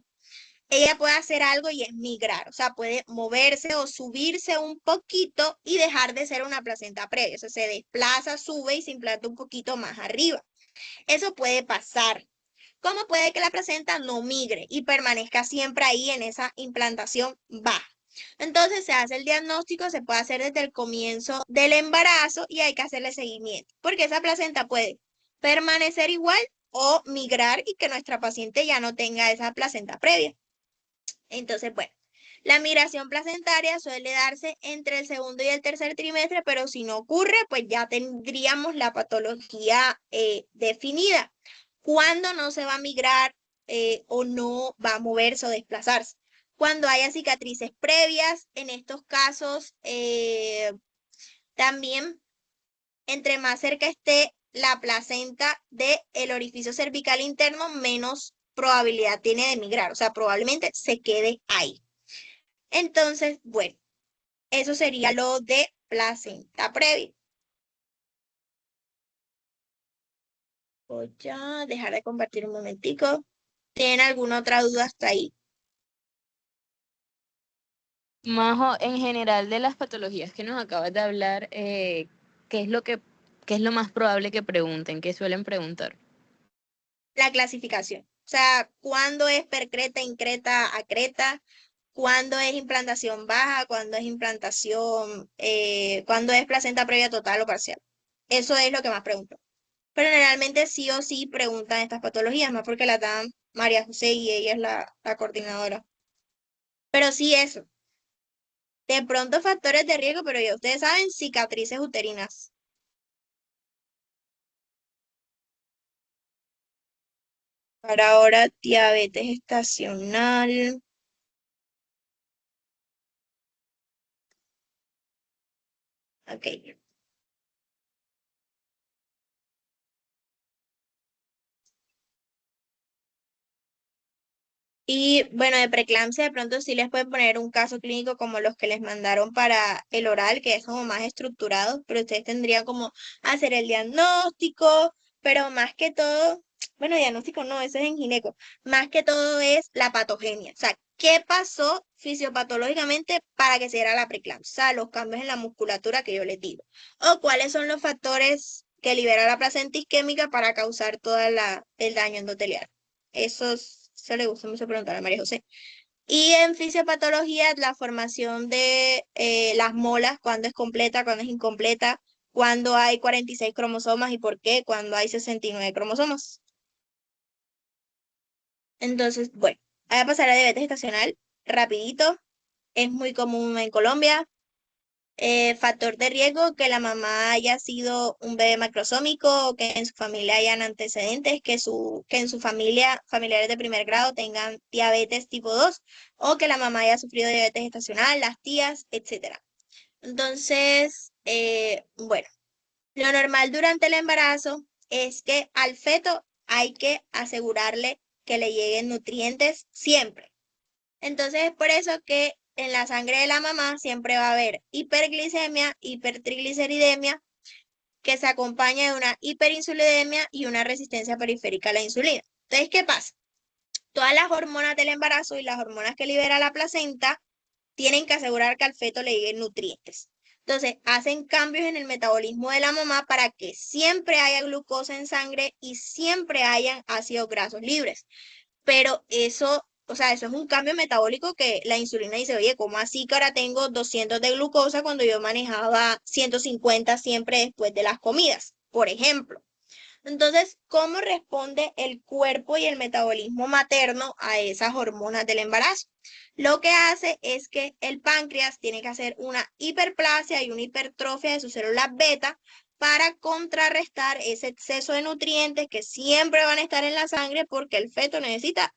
Ella puede hacer algo y es migrar, o sea, puede moverse o subirse un poquito y dejar de ser una placenta previa. O sea, se desplaza, sube y se implanta un poquito más arriba. Eso puede pasar. ¿Cómo puede que la placenta no migre y permanezca siempre ahí en esa implantación baja? Entonces se hace el diagnóstico, se puede hacer desde el comienzo del embarazo y hay que hacerle seguimiento, porque esa placenta puede permanecer igual o migrar y que nuestra paciente ya no tenga esa placenta previa. Entonces, bueno, la migración placentaria suele darse entre el segundo y el tercer trimestre, pero si no ocurre, pues ya tendríamos la patología definida. ¿Cuándo no se va a migrar o no va a moverse o desplazarse? Cuando haya cicatrices previas, en estos casos también entre más cerca esté la placenta del orificio cervical interno, menos probabilidad tiene de migrar, o sea, probablemente se quede ahí. Entonces, bueno, eso sería lo de placenta previa. Voy a dejar de compartir un momentico. ¿Tienen alguna otra duda hasta ahí? Majo, en general de las patologías que nos acabas de hablar, ¿qué es qué es lo más probable que pregunten? ¿Qué suelen preguntar? La clasificación. O sea, ¿cuándo es percreta, increta, acreta? cuándo es implantación baja, cuándo es implantación, cuándo es placenta previa total o parcial. Eso es lo que más pregunto. Pero generalmente sí o sí preguntan estas patologías, más porque la dan María José y ella es la coordinadora. Pero sí eso. De pronto factores de riesgo, pero ya ustedes saben, cicatrices uterinas. Para ahora, diabetes estacional. Ok. Y bueno, de preeclampsia de pronto sí les pueden poner un caso clínico como los que les mandaron para el oral, que es como más estructurado, pero ustedes tendrían como hacer el diagnóstico, pero más que todo, bueno, diagnóstico no, eso es en gineco, más que todo es la patogenia, o sea, ¿qué pasó fisiopatológicamente para que se diera la preeclampsia? O sea, los cambios en la musculatura que yo les digo, o cuáles son los factores que libera la placenta isquémica para causar el daño endotelial. Eso le gusta mucho preguntar a María José. Y en fisiopatología, la formación de las molas, cuándo es completa, cuándo es incompleta, cuándo hay 46 cromosomas y por qué, cuándo hay 69 cromosomas. Entonces, bueno, voy a pasar a diabetes gestacional rapidito. Es muy común en Colombia. Factor de riesgo, que la mamá haya sido un bebé macrosómico, o que en su familia hayan antecedentes, que en su familia, familiares de primer grado tengan diabetes tipo 2, o que la mamá haya sufrido diabetes gestacional, las tías, etcétera. Entonces, bueno, lo normal durante el embarazo es que al feto hay que asegurarle que le lleguen nutrientes siempre. Entonces es por eso que en la sangre de la mamá siempre va a haber hiperglicemia, hipertrigliceridemia, que se acompaña de una hiperinsulidemia y una resistencia periférica a la insulina. Entonces, ¿qué pasa? Todas las hormonas del embarazo y las hormonas que libera la placenta tienen que asegurar que al feto le lleguen nutrientes. Entonces, hacen cambios en el metabolismo de la mamá para que siempre haya glucosa en sangre y siempre hayan ácidos grasos libres. Pero eso, o sea, eso es un cambio metabólico que la insulina dice, oye, ¿cómo así que ahora tengo 200 de glucosa cuando yo manejaba 150 siempre después de las comidas, por ejemplo? Entonces, ¿cómo responde el cuerpo y el metabolismo materno a esas hormonas del embarazo? Lo que hace es que el páncreas tiene que hacer una hiperplasia y una hipertrofia de sus células beta para contrarrestar ese exceso de nutrientes que siempre van a estar en la sangre porque el feto necesita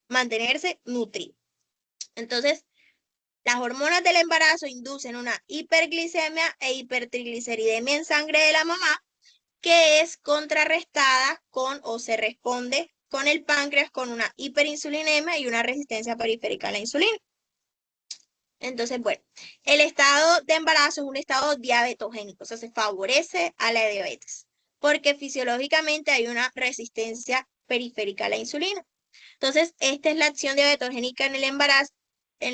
mantenerse nutrido. Entonces, las hormonas del embarazo inducen una hiperglicemia e hipertrigliceridemia en sangre de la mamá, que es contrarrestada con o se responde con el páncreas con una hiperinsulinemia y una resistencia periférica a la insulina. Entonces, bueno, el estado de embarazo es un estado diabetogénico, o sea, se favorece a la diabetes, porque fisiológicamente hay una resistencia periférica a la insulina. Entonces, esta es la acción diabetogénica en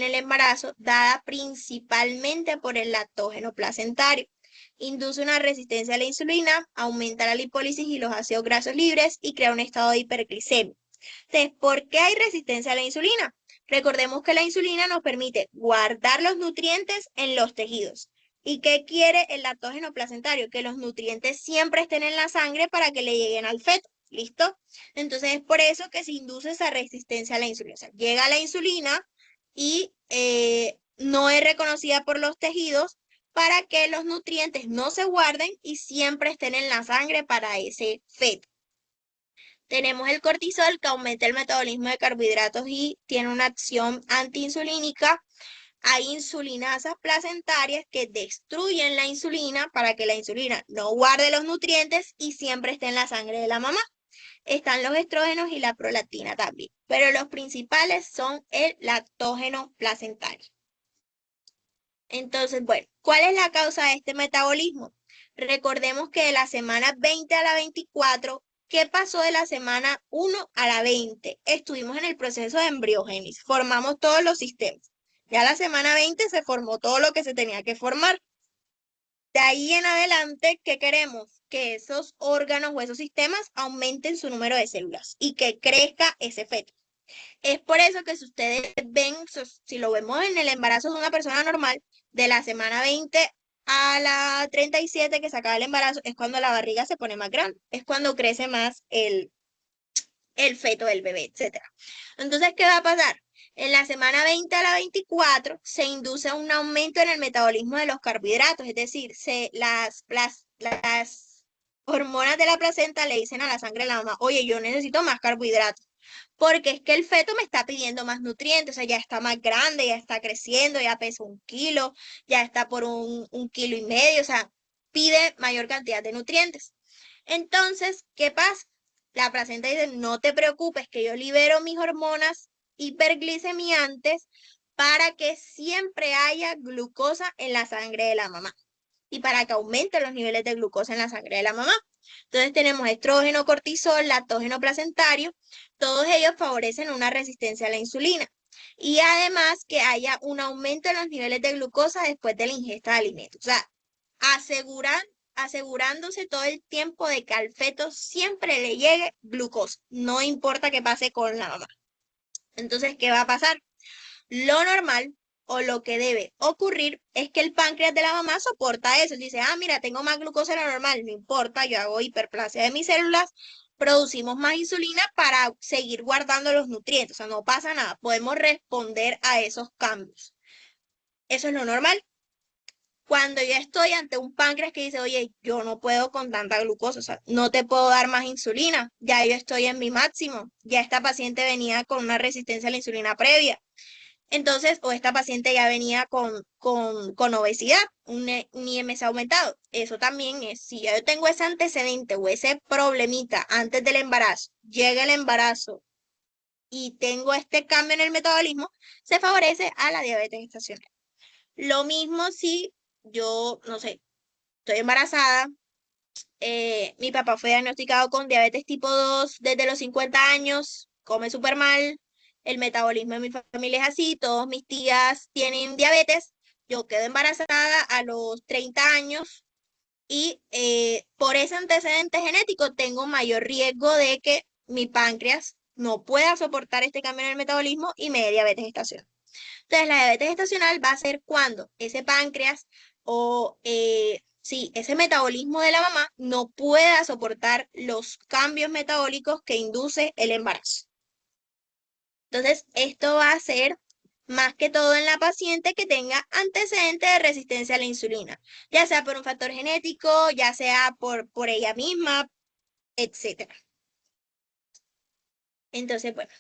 el embarazo dada principalmente por el lactógeno placentario. Induce una resistencia a la insulina, aumenta la lipólisis y los ácidos grasos libres y crea un estado de hiperglicemia. Entonces, ¿por qué hay resistencia a la insulina? Recordemos que la insulina nos permite guardar los nutrientes en los tejidos. ¿Y qué quiere el lactógeno placentario? Que los nutrientes siempre estén en la sangre para que le lleguen al feto. ¿Listo? Entonces es por eso que se induce esa resistencia a la insulina. O sea, llega la insulina y no es reconocida por los tejidos para que los nutrientes no se guarden y siempre estén en la sangre para ese feto. Tenemos el cortisol, que aumenta el metabolismo de carbohidratos y tiene una acción antiinsulínica. Hay insulinasas placentarias que destruyen la insulina para que la insulina no guarde los nutrientes y siempre esté en la sangre de la mamá. Están los estrógenos y la prolactina también, pero los principales son el lactógeno placentario. Entonces, bueno, ¿cuál es la causa de este metabolismo? Recordemos que de la semana 20 a la 24, ¿qué pasó de la semana 1 a la 20? Estuvimos en el proceso de embriogénesis, formamos todos los sistemas. Ya la semana 20 se formó todo lo que se tenía que formar. De ahí en adelante, ¿qué queremos? Que esos órganos o esos sistemas aumenten su número de células y que crezca ese feto. Es por eso que si ustedes ven, si lo vemos en el embarazo de una persona normal, de la semana 20 a la 37 que se acaba el embarazo, es cuando la barriga se pone más grande, es cuando crece más el feto del bebé, etc. Entonces, ¿qué va a pasar? En la semana 20 a la 24 se induce un aumento en el metabolismo de los carbohidratos, es decir, las hormonas de la placenta le dicen a la sangre de la mamá, oye, yo necesito más carbohidratos, porque es que el feto me está pidiendo más nutrientes, o sea, ya está más grande, ya está creciendo, ya pesa 1 kilo, ya está por 1,5 kilos, o sea, pide mayor cantidad de nutrientes. Entonces, ¿qué pasa? La placenta dice, no te preocupes, que yo libero mis hormonas hiperglicemiantes para que siempre haya glucosa en la sangre de la mamá y para que aumenten los niveles de glucosa en la sangre de la mamá. Entonces tenemos estrógeno, cortisol, lactógeno placentario, todos ellos favorecen una resistencia a la insulina y además que haya un aumento en los niveles de glucosa después de la ingesta de alimentos. O sea, asegurándose todo el tiempo de que al feto siempre le llegue glucosa, no importa qué pase con la mamá. Entonces, ¿qué va a pasar? Lo normal o lo que debe ocurrir es que el páncreas de la mamá soporta eso. Dice, ah, mira, tengo más glucosa de lo normal, no importa, yo hago hiperplasia de mis células, producimos más insulina para seguir guardando los nutrientes. O sea, no pasa nada, podemos responder a esos cambios. Eso es lo normal. Cuando yo estoy ante un páncreas que dice, oye, yo no puedo con tanta glucosa, o sea, no te puedo dar más insulina, ya yo estoy en mi máximo, ya esta paciente venía con una resistencia a la insulina previa. Entonces, o esta paciente ya venía con obesidad, un IMC aumentado. Eso también es, si yo tengo ese antecedente o ese problemita antes del embarazo, llega el embarazo y tengo este cambio en el metabolismo, se favorece a la diabetes gestacional. Lo mismo si yo, no sé, estoy embarazada, mi papá fue diagnosticado con diabetes tipo 2 desde los 50 años, come súper mal, el metabolismo de mi familia es así, todos mis tías tienen diabetes, yo quedo embarazada a los 30 años y por ese antecedente genético tengo mayor riesgo de que mi páncreas no pueda soportar este cambio en el metabolismo y me dé diabetes gestacional. Entonces, la diabetes gestacional va a ser cuando ese páncreas o sí, ese metabolismo de la mamá no pueda soportar los cambios metabólicos que induce el embarazo. Entonces, esto va a ser más que todo en la paciente que tenga antecedentes de resistencia a la insulina, ya sea por un factor genético, ya sea por ella misma, etc. Entonces, bueno.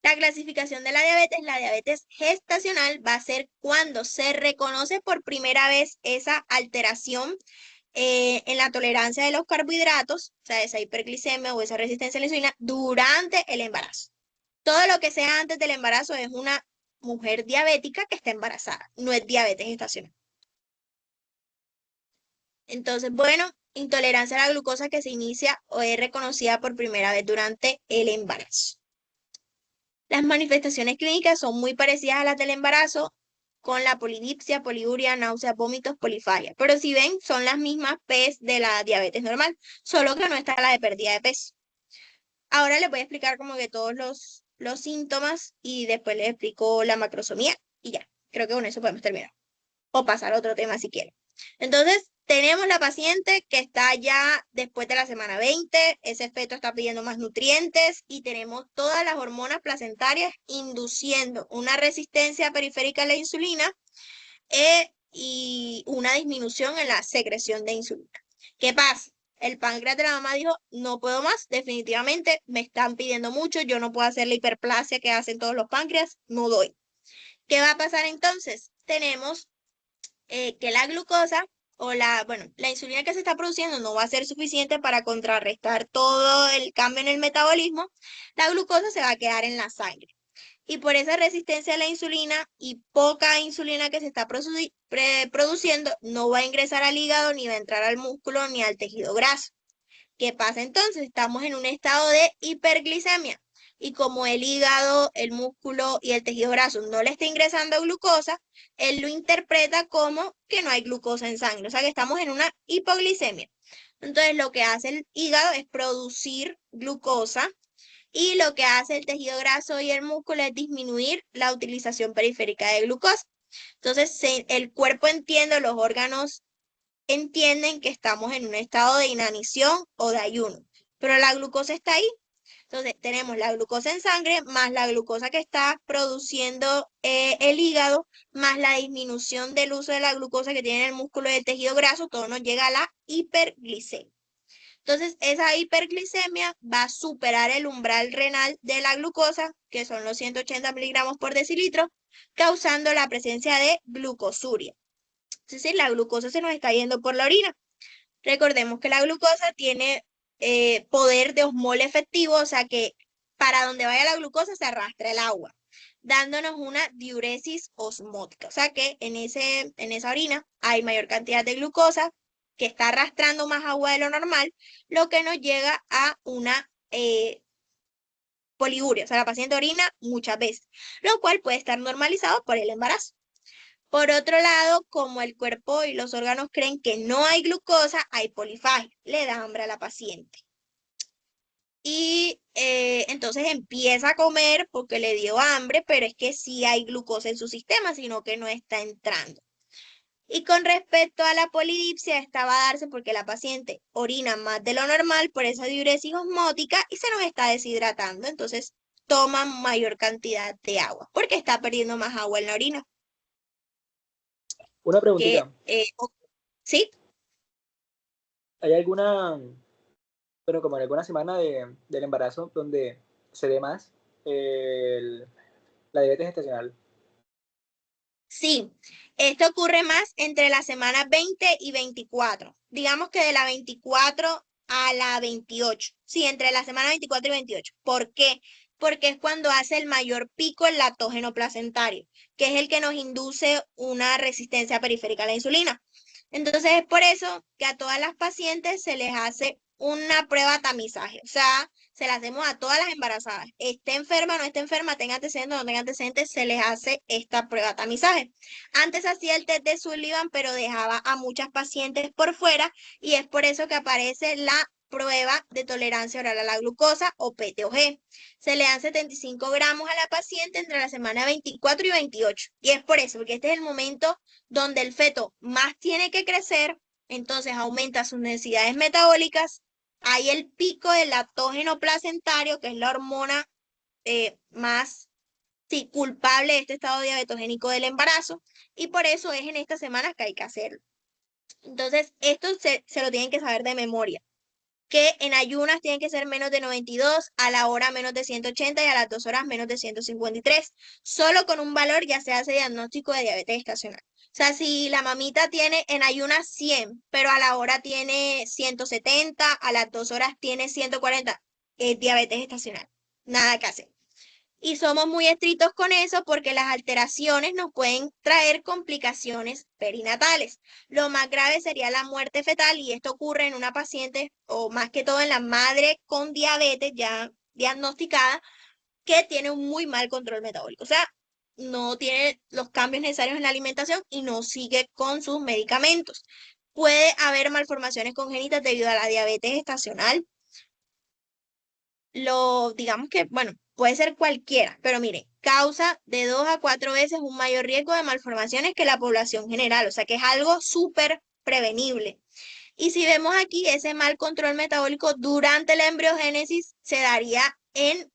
La clasificación de la diabetes gestacional va a ser cuando se reconoce por primera vez esa alteración en la tolerancia de los carbohidratos, o sea, esa hiperglicemia o esa resistencia a la insulina durante el embarazo. Todo lo que sea antes del embarazo es una mujer diabética que está embarazada, no es diabetes gestacional. Entonces, bueno, intolerancia a la glucosa que se inicia o es reconocida por primera vez durante el embarazo. Las manifestaciones clínicas son muy parecidas a las del embarazo, con la polidipsia, poliuria, náuseas, vómitos, polifagia. Pero si ven, son las mismas P's de la diabetes normal, solo que no está la de pérdida de peso. Ahora les voy a explicar como que todos los síntomas y después les explico la macrosomía y ya. Creo que con eso podemos terminar. O pasar a otro tema si quieren. Entonces, tenemos la paciente que está ya después de la semana 20, ese feto está pidiendo más nutrientes y tenemos todas las hormonas placentarias induciendo una resistencia periférica a la insulina y una disminución en la secreción de insulina. ¿Qué pasa? El páncreas de la mamá dijo, no puedo más, definitivamente me están pidiendo mucho, yo no puedo hacer la hiperplasia que hacen todos los páncreas, no doy. ¿Qué va a pasar entonces? Tenemos que la glucosa o la insulina que se está produciendo no va a ser suficiente para contrarrestar todo el cambio en el metabolismo, la glucosa se va a quedar en la sangre. Y por esa resistencia a la insulina y poca insulina que se está produciendo, no va a ingresar al hígado, ni va a entrar al músculo, ni al tejido graso. ¿Qué pasa entonces? Estamos en un estado de hiperglicemia. Y como el hígado, el músculo y el tejido graso no le está ingresando glucosa, él lo interpreta como que no hay glucosa en sangre. O sea que estamos en una hipoglicemia. Entonces lo que hace el hígado es producir glucosa y lo que hace el tejido graso y el músculo es disminuir la utilización periférica de glucosa. Entonces, el cuerpo entiende, los órganos entienden que estamos en un estado de inanición o de ayuno, pero la glucosa está ahí. Entonces, tenemos la glucosa en sangre más la glucosa que está produciendo el hígado, más la disminución del uso de la glucosa que tiene el músculo y el tejido graso, todo nos llega a la hiperglicemia. Entonces, esa hiperglicemia va a superar el umbral renal de la glucosa, que son los 180 miligramos por decilitro, causando la presencia de glucosuria. Es decir, la glucosa se nos está yendo por la orina. Recordemos que la glucosa tiene poder de osmol efectivo, o sea que para donde vaya la glucosa se arrastra el agua, dándonos una diuresis osmótica. O sea que en esa orina hay mayor cantidad de glucosa que está arrastrando más agua de lo normal, lo que nos llega a una poliuria. O sea, la paciente orina muchas veces, lo cual puede estar normalizado por el embarazo. Por otro lado, como el cuerpo y los órganos creen que no hay glucosa, hay polifagia, le da hambre a la paciente. Y entonces empieza a comer porque le dio hambre, pero es que sí hay glucosa en su sistema, sino que no está entrando. Y con respecto a la polidipsia, esta va a darse porque la paciente orina más de lo normal por esa diuresis osmótica y se nos está deshidratando. Entonces toma mayor cantidad de agua porque está perdiendo más agua en la orina. Una Que, preguntita. ¿Sí? ¿Hay alguna, bueno, como en alguna semana del embarazo donde se ve más la diabetes gestacional? Sí, esto ocurre más entre las semanas 20 y 24. Digamos que de la 24 a la 28. Sí, entre la semana 24 y 28. ¿Por qué? Porque es cuando hace el mayor pico el lactógeno placentario, que es el que nos induce una resistencia periférica a la insulina. Entonces es por eso que a todas las pacientes se les hace una prueba de tamizaje. O sea, se la hacemos a todas las embarazadas. Esté enferma, no esté enferma, tenga antecedentes, no tenga antecedentes, se les hace esta prueba de tamizaje. Antes hacía el test de Sullivan, pero dejaba a muchas pacientes por fuera y es por eso que aparece la prueba de tolerancia oral a la glucosa o PTOG. Se le dan 75 gramos a la paciente entre la semana 24 y 28. Y es por eso, porque este es el momento donde el feto más tiene que crecer, entonces aumenta sus necesidades metabólicas. Hay el pico del lactógeno placentario, que es la hormona más culpable de este estado diabetogénico del embarazo, y por eso es en estas semanas que hay que hacerlo. Entonces, esto se lo tienen que saber de memoria, que en ayunas tienen que ser menos de 92, a la hora menos de 180 y a las 2 horas menos de 153. Solo con un valor ya se hace diagnóstico de diabetes gestacional. O sea, si la mamita tiene en ayunas 100, pero a la hora tiene 170, a las 2 horas tiene 140, es diabetes gestacional. Nada que hacer. Y somos muy estrictos con eso porque las alteraciones nos pueden traer complicaciones perinatales. Lo más grave sería la muerte fetal y esto ocurre en una paciente o más que todo en la madre con diabetes ya diagnosticada que tiene un muy mal control metabólico. O sea, no tiene los cambios necesarios en la alimentación y no sigue con sus medicamentos. Puede haber malformaciones congénitas debido a la diabetes estacional, digamos que, bueno, puede ser cualquiera, pero mire, causa de 2 a 4 veces un mayor riesgo de malformaciones que la población general, o sea que es algo súper prevenible. Y si vemos aquí, ese mal control metabólico durante la embriogénesis se daría en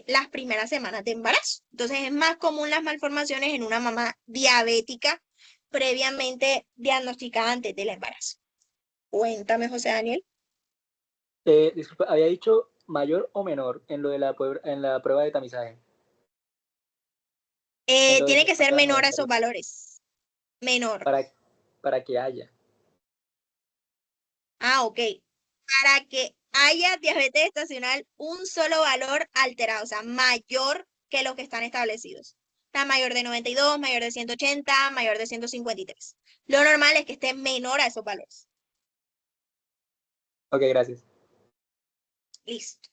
las primeras semanas de embarazo. Entonces es más común las malformaciones en una mamá diabética previamente diagnosticada antes del embarazo. Cuéntame, José Daniel. Disculpa, había dicho mayor o menor en lo de en la prueba de tamizaje. En lo de Tiene que que ser mayor a menor a 90 esos valores. Menor. para que haya. Ah, ok. Para que haya diabetes estacional, un solo valor alterado, o sea, mayor que los que están establecidos. O sea, mayor de 92, mayor de 180, mayor de 153. Lo normal es que esté menor a esos valores. Ok, gracias. Listo.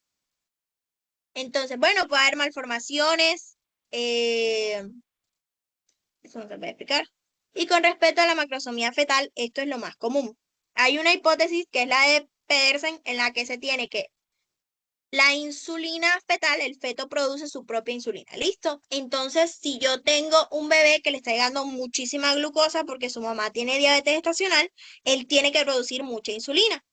Entonces, bueno, puede haber malformaciones. Eso no se puede explicar. Y con respecto a la macrosomía fetal, esto es lo más común. Hay una hipótesis que es la de Pedersen, en la que se tiene que La insulina fetal, el feto produce su propia insulina, ¿listo? Entonces, si yo tengo un bebé que le está llegando muchísima glucosa porque su mamá tiene diabetes gestacional, él tiene que producir mucha insulina.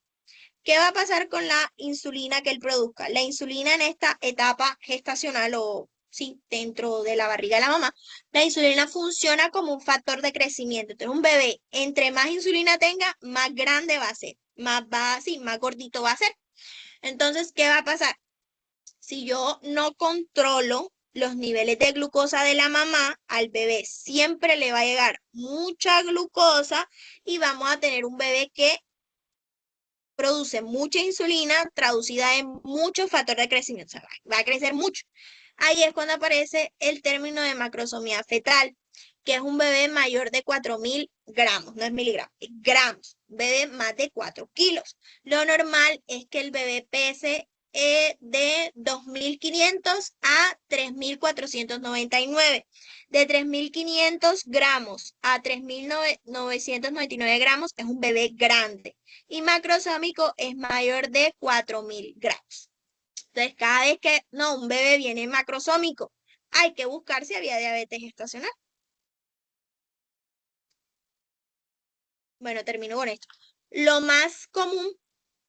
¿Qué va a pasar con la insulina que él produzca? La insulina en esta etapa gestacional o sí, dentro de la barriga de la mamá, la insulina funciona como un factor de crecimiento. Entonces, un bebé, entre más insulina tenga, más grande va a ser, más gordito va a ser. Entonces, ¿qué va a pasar? Si yo no controlo los niveles de glucosa de la mamá, al bebé siempre le va a llegar mucha glucosa y vamos a tener un bebé que produce mucha insulina traducida en muchos factores de crecimiento, o sea, va a crecer mucho. Ahí es cuando aparece el término de macrosomía fetal, que es un bebé mayor de 4.000 gramos, no es miligramos, es gramos, bebé más de 4 kilos. Lo normal es que el bebé pese de 2.500 a 3.499. De 3.500 gramos a 3.999 gramos es un bebé grande y macrosómico es mayor de 4.000 gramos. Entonces, cada vez que un bebé viene macrosómico, hay que buscar si había diabetes gestacional. Bueno, termino con esto. Lo más común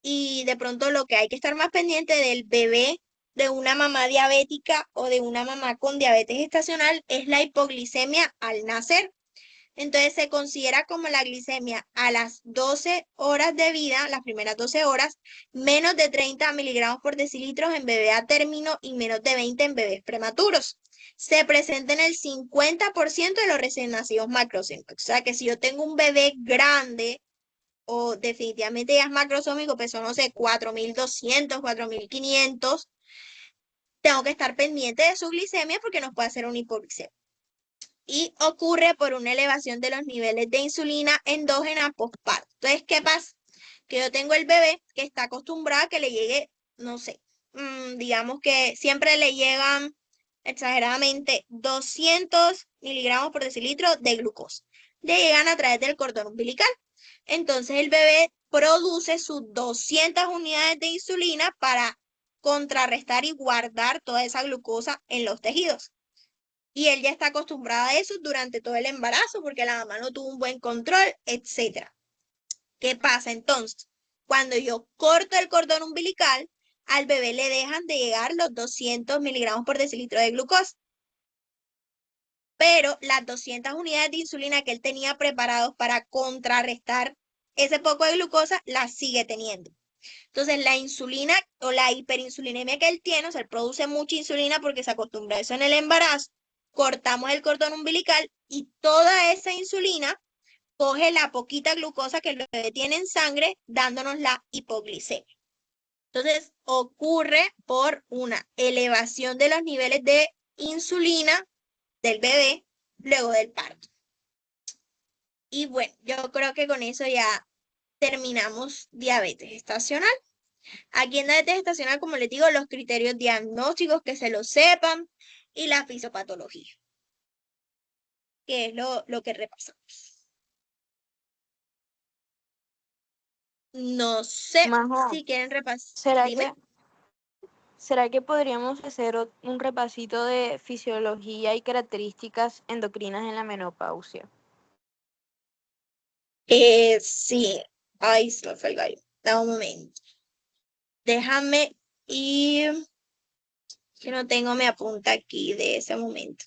y de pronto lo que hay que estar más pendiente del bebé de una mamá diabética o de una mamá con diabetes gestacional es la hipoglicemia al nacer. Entonces se considera como la glicemia a las 12 horas de vida, las primeras 12 horas, menos de 30 miligramos por decilitro en bebé a término y menos de 20 en bebés prematuros. Se presenta en el 50% de los recién nacidos macrosómicos. O sea que si yo tengo un bebé grande o definitivamente ya es macrosómico, pesó, no sé, 4.200, 4.500, tengo que estar pendiente de su glicemia porque nos puede hacer una hipoglicemia y ocurre por una elevación de los niveles de insulina endógena postparto. Entonces, ¿qué pasa? Que yo tengo el bebé que está acostumbrado a que le llegue, no sé, digamos que siempre le llegan exageradamente 200 miligramos por decilitro de glucosa. Le llegan a través del cordón umbilical. Entonces el bebé produce sus 200 unidades de insulina para contrarrestar y guardar toda esa glucosa en los tejidos. Y él ya está acostumbrado a eso durante todo el embarazo porque la mamá no tuvo un buen control, etc. ¿Qué pasa entonces? Cuando yo corto el cordón umbilical, al bebé le dejan de llegar los 200 miligramos por decilitro de glucosa. Pero las 200 unidades de insulina que él tenía preparados para contrarrestar ese poco de glucosa, las sigue teniendo. Entonces, la insulina o la hiperinsulinemia que él tiene, o sea, él produce mucha insulina porque se acostumbra a eso en el embarazo, cortamos el cordón umbilical y toda esa insulina coge la poquita glucosa que el bebé tiene en sangre, dándonos la hipoglicemia. Entonces, ocurre por una elevación de los niveles de insulina del bebé luego del parto. Y bueno, yo creo que con eso ya terminamos diabetes estacional. Aquí en diabetes gestacional, como les digo, los criterios diagnósticos que se lo sepan y la fisiopatología, que es lo que repasamos. No sé Majo, si quieren repasar. ¿será Dime. que, será que podríamos hacer un repasito de fisiología y características endocrinas en la menopausia? Sí. Ay, se me fue el gallo. Da un momento. Déjame ir, que no tengo mi apunta aquí de ese momento.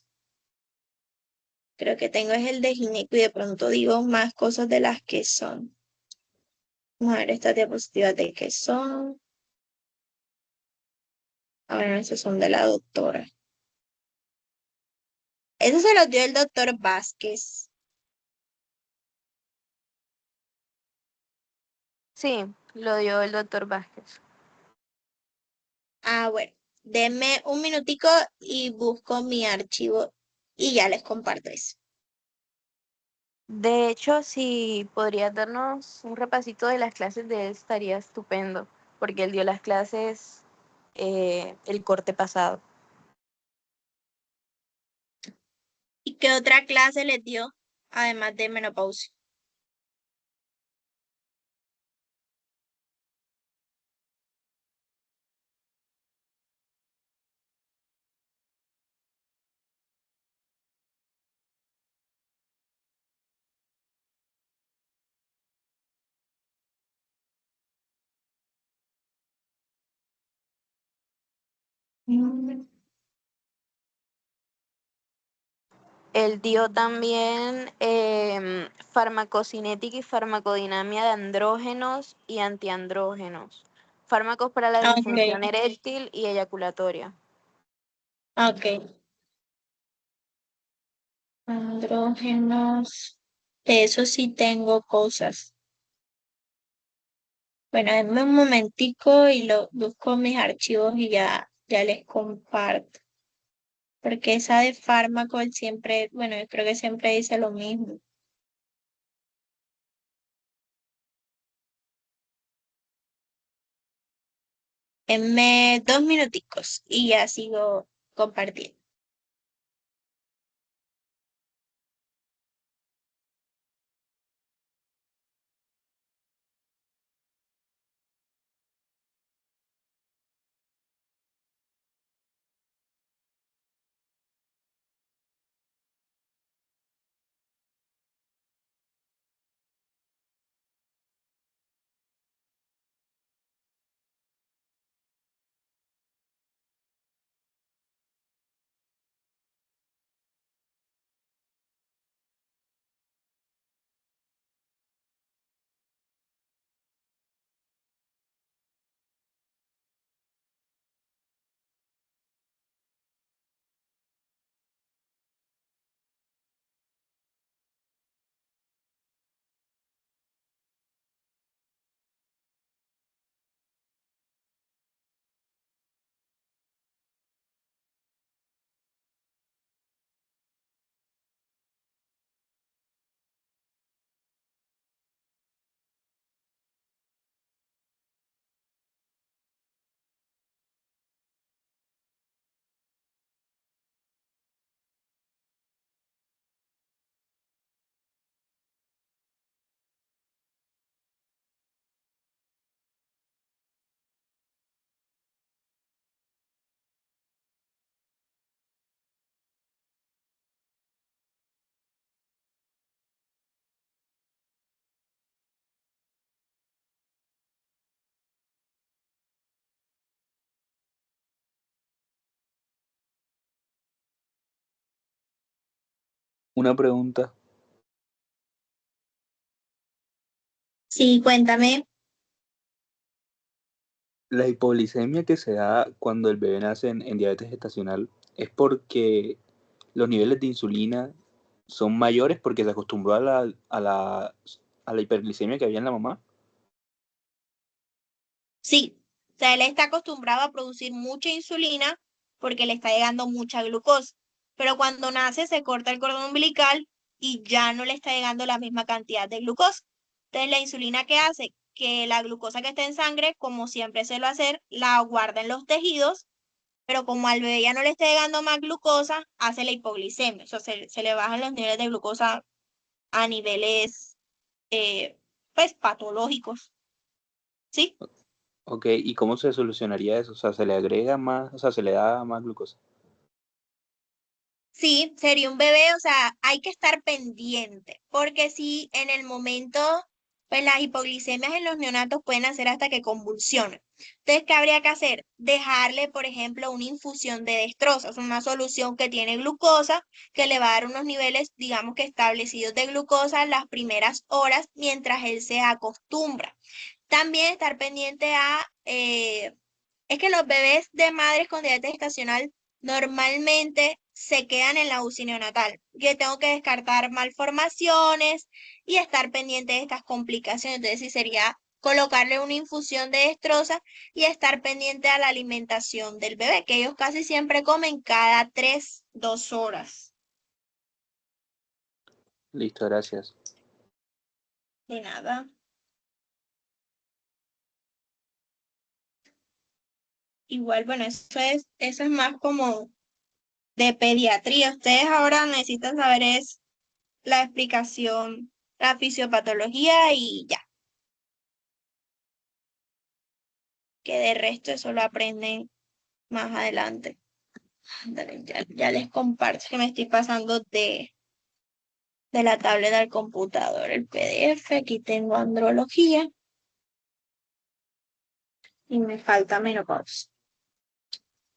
Creo que tengo es el de gineco y de pronto digo más cosas de las que son. Vamos a ver estas diapositivas de qué son. A ver, esos son de la doctora. Eso se los dio el doctor Vázquez. Sí, lo dio el doctor Vázquez. Ah, bueno. Denme un minutico y busco mi archivo y ya les comparto eso. De hecho, si podrías darnos un repasito de las clases de él, estaría estupendo, porque él dio las clases el corte pasado. ¿Y qué otra clase les dio, además de menopausia? Mm, Él dio también farmacocinética y farmacodinamia de andrógenos y antiandrógenos, fármacos para la disfunción ok, eréctil y eyaculatoria. ok. Andrógenos. De eso sí tengo cosas. Bueno, denme un momentico y lo busco en mis archivos y ya les comparto. Porque esa de fármaco él siempre, bueno, yo creo que siempre dice lo mismo. Denme 2 minuticos y ya sigo compartiendo. Una pregunta. Sí, cuéntame. La hipoglicemia que se da cuando el bebé nace en diabetes gestacional es porque los niveles de insulina son mayores porque se acostumbró a la hiperglicemia que había en la mamá. Sí, o sea, él está acostumbrado a producir mucha insulina porque le está llegando mucha glucosa, pero cuando nace se corta el cordón umbilical y ya no le está llegando la misma cantidad de glucosa. Entonces, la insulina que hace que la glucosa que está en sangre, como siempre suele hacer, la guarda en los tejidos, pero como al bebé ya no le está llegando más glucosa, hace la hipoglicemia, o sea, se le bajan los niveles de glucosa a niveles, eh, pues, patológicos, ¿sí? Ok, ¿y cómo se solucionaría eso? O sea, se le agrega más, o sea, se le da más glucosa. Sí, sería un bebé, o sea, hay que estar pendiente, porque si en el momento, pues las hipoglicemias en los neonatos pueden hacer hasta que convulsionen. Entonces, ¿qué habría que hacer? Dejarle, por ejemplo, una infusión de dextrosa, es una solución que tiene glucosa, que le va a dar unos niveles, digamos que establecidos de glucosa las primeras horas mientras él se acostumbra. También estar pendiente es que los bebés de madres con diabetes gestacional normalmente se quedan en la UCI neonatal. Yo tengo que descartar malformaciones y estar pendiente de estas complicaciones. Entonces, sí sería colocarle una infusión de destroza y estar pendiente a la alimentación del bebé, que ellos casi siempre comen cada 2 horas. Listo, gracias. De nada. Igual, bueno, eso es más como de pediatría. Ustedes ahora necesitan saber es la explicación, la fisiopatología y ya, que de resto eso lo aprenden más adelante. Ándale, ya les comparto que me estoy pasando de la tableta al computador el PDF. Aquí tengo andrología y me falta menopausia.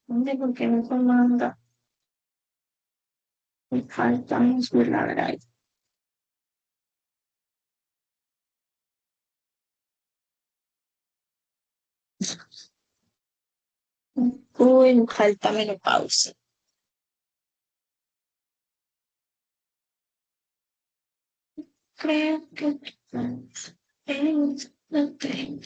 ¿Dónde? ¿Por qué no se manda? Me falta la verdad. Uy, me falta menopausia. Creo que no tengo.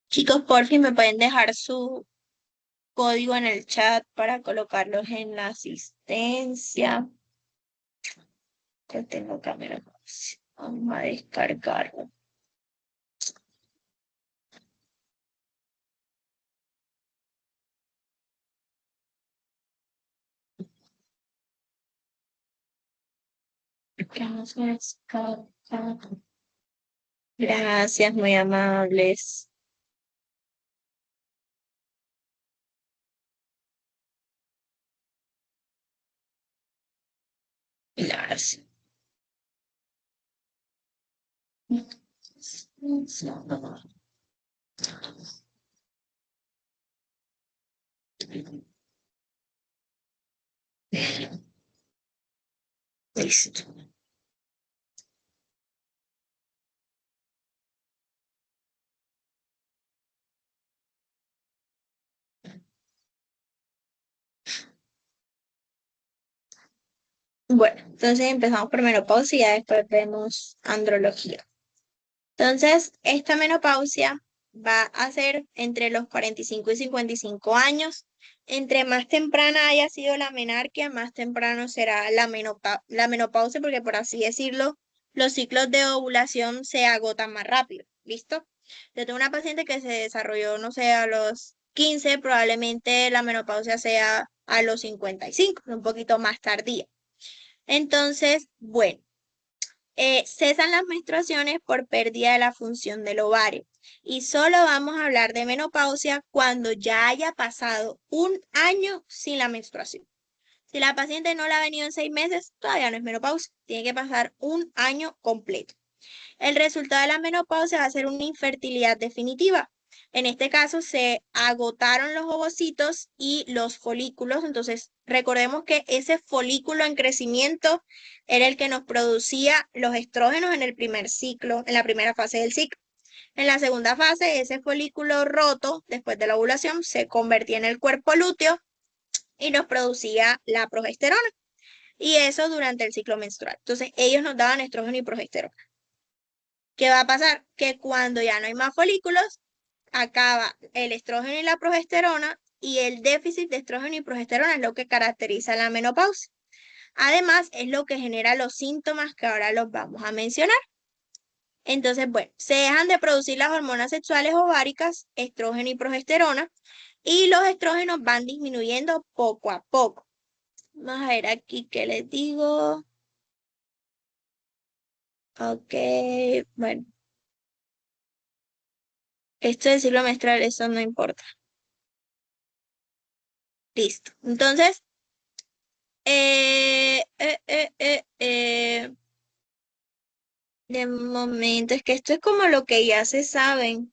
Chicos, por fin me pueden dejar su código en el chat para colocarlos en la asistencia. Ya tengo cámara. Vamos a descargarlo. Gracias, Carla. Gracias, muy amables. Gracias. Listo. Bueno, entonces empezamos por menopausia y ya después vemos andrología. Entonces, esta menopausia va a ser entre los 45 y 55 años. Entre más temprana haya sido la menarquia, más temprano será la menopausia, porque por así decirlo, los ciclos de ovulación se agotan más rápido. ¿Listo? Yo tengo una paciente que se desarrolló, no sé, a los 15, probablemente la menopausia sea a los 55, un poquito más tardía. Entonces, bueno. Cesan las menstruaciones por pérdida de la función del ovario. Y solo vamos a hablar de menopausia cuando ya haya pasado un año sin la menstruación. Si la paciente no la ha venido en 6 meses, todavía no es menopausia. Tiene que pasar un año completo. El resultado de la menopausia va a ser una infertilidad definitiva. En este caso se agotaron los ovocitos y los folículos. Entonces, recordemos que ese folículo en crecimiento era el que nos producía los estrógenos en el primer ciclo, en la primera fase del ciclo. En la segunda fase, ese folículo roto, después de la ovulación, se convertía en el cuerpo lúteo y nos producía la progesterona. Y eso durante el ciclo menstrual. Entonces, ellos nos daban estrógeno y progesterona. ¿Qué va a pasar? Que cuando ya no hay más folículos, acaba el estrógeno y la progesterona, y el déficit de estrógeno y progesterona es lo que caracteriza la menopausia. Además, es lo que genera los síntomas que ahora los vamos a mencionar. Entonces, bueno, se dejan de producir las hormonas sexuales ováricas, estrógeno y progesterona, y los estrógenos van disminuyendo poco a poco. Vamos a ver aquí qué les digo. Ok, bueno, esto del ciclo menstrual, eso no importa. Listo. Entonces, de momento, es que esto es como lo que ya se saben.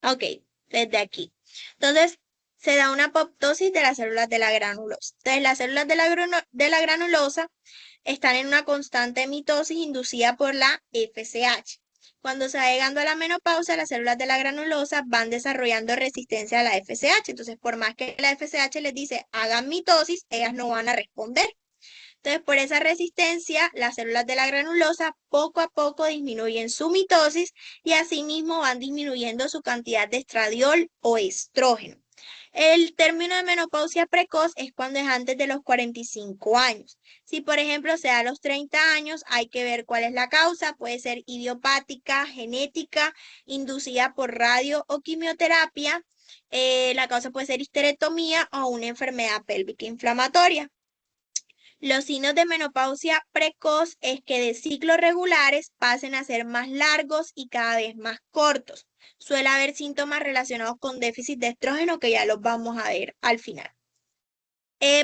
Ok, desde aquí. Entonces, se da una apoptosis de las células de la granulosa. Entonces, las células de la granulosa están en una constante mitosis inducida por la FSH. Cuando se va llegando a la menopausia, las células de la granulosa van desarrollando resistencia a la FSH. Entonces, por más que la FSH les dice hagan mitosis, ellas no van a responder. Entonces, por esa resistencia, las células de la granulosa poco a poco disminuyen su mitosis y asimismo van disminuyendo su cantidad de estradiol o estrógeno. El término de menopausia precoz es cuando es antes de los 45 años. Si, por ejemplo, se da a los 30 años, hay que ver cuál es la causa. Puede ser idiopática, genética, inducida por radio o quimioterapia. La causa puede ser histerectomía o una enfermedad pélvica inflamatoria. Los signos de menopausia precoz es que de ciclos regulares pasen a ser más largos y cada vez más cortos. Suele haber síntomas relacionados con déficit de estrógeno que ya los vamos a ver al final.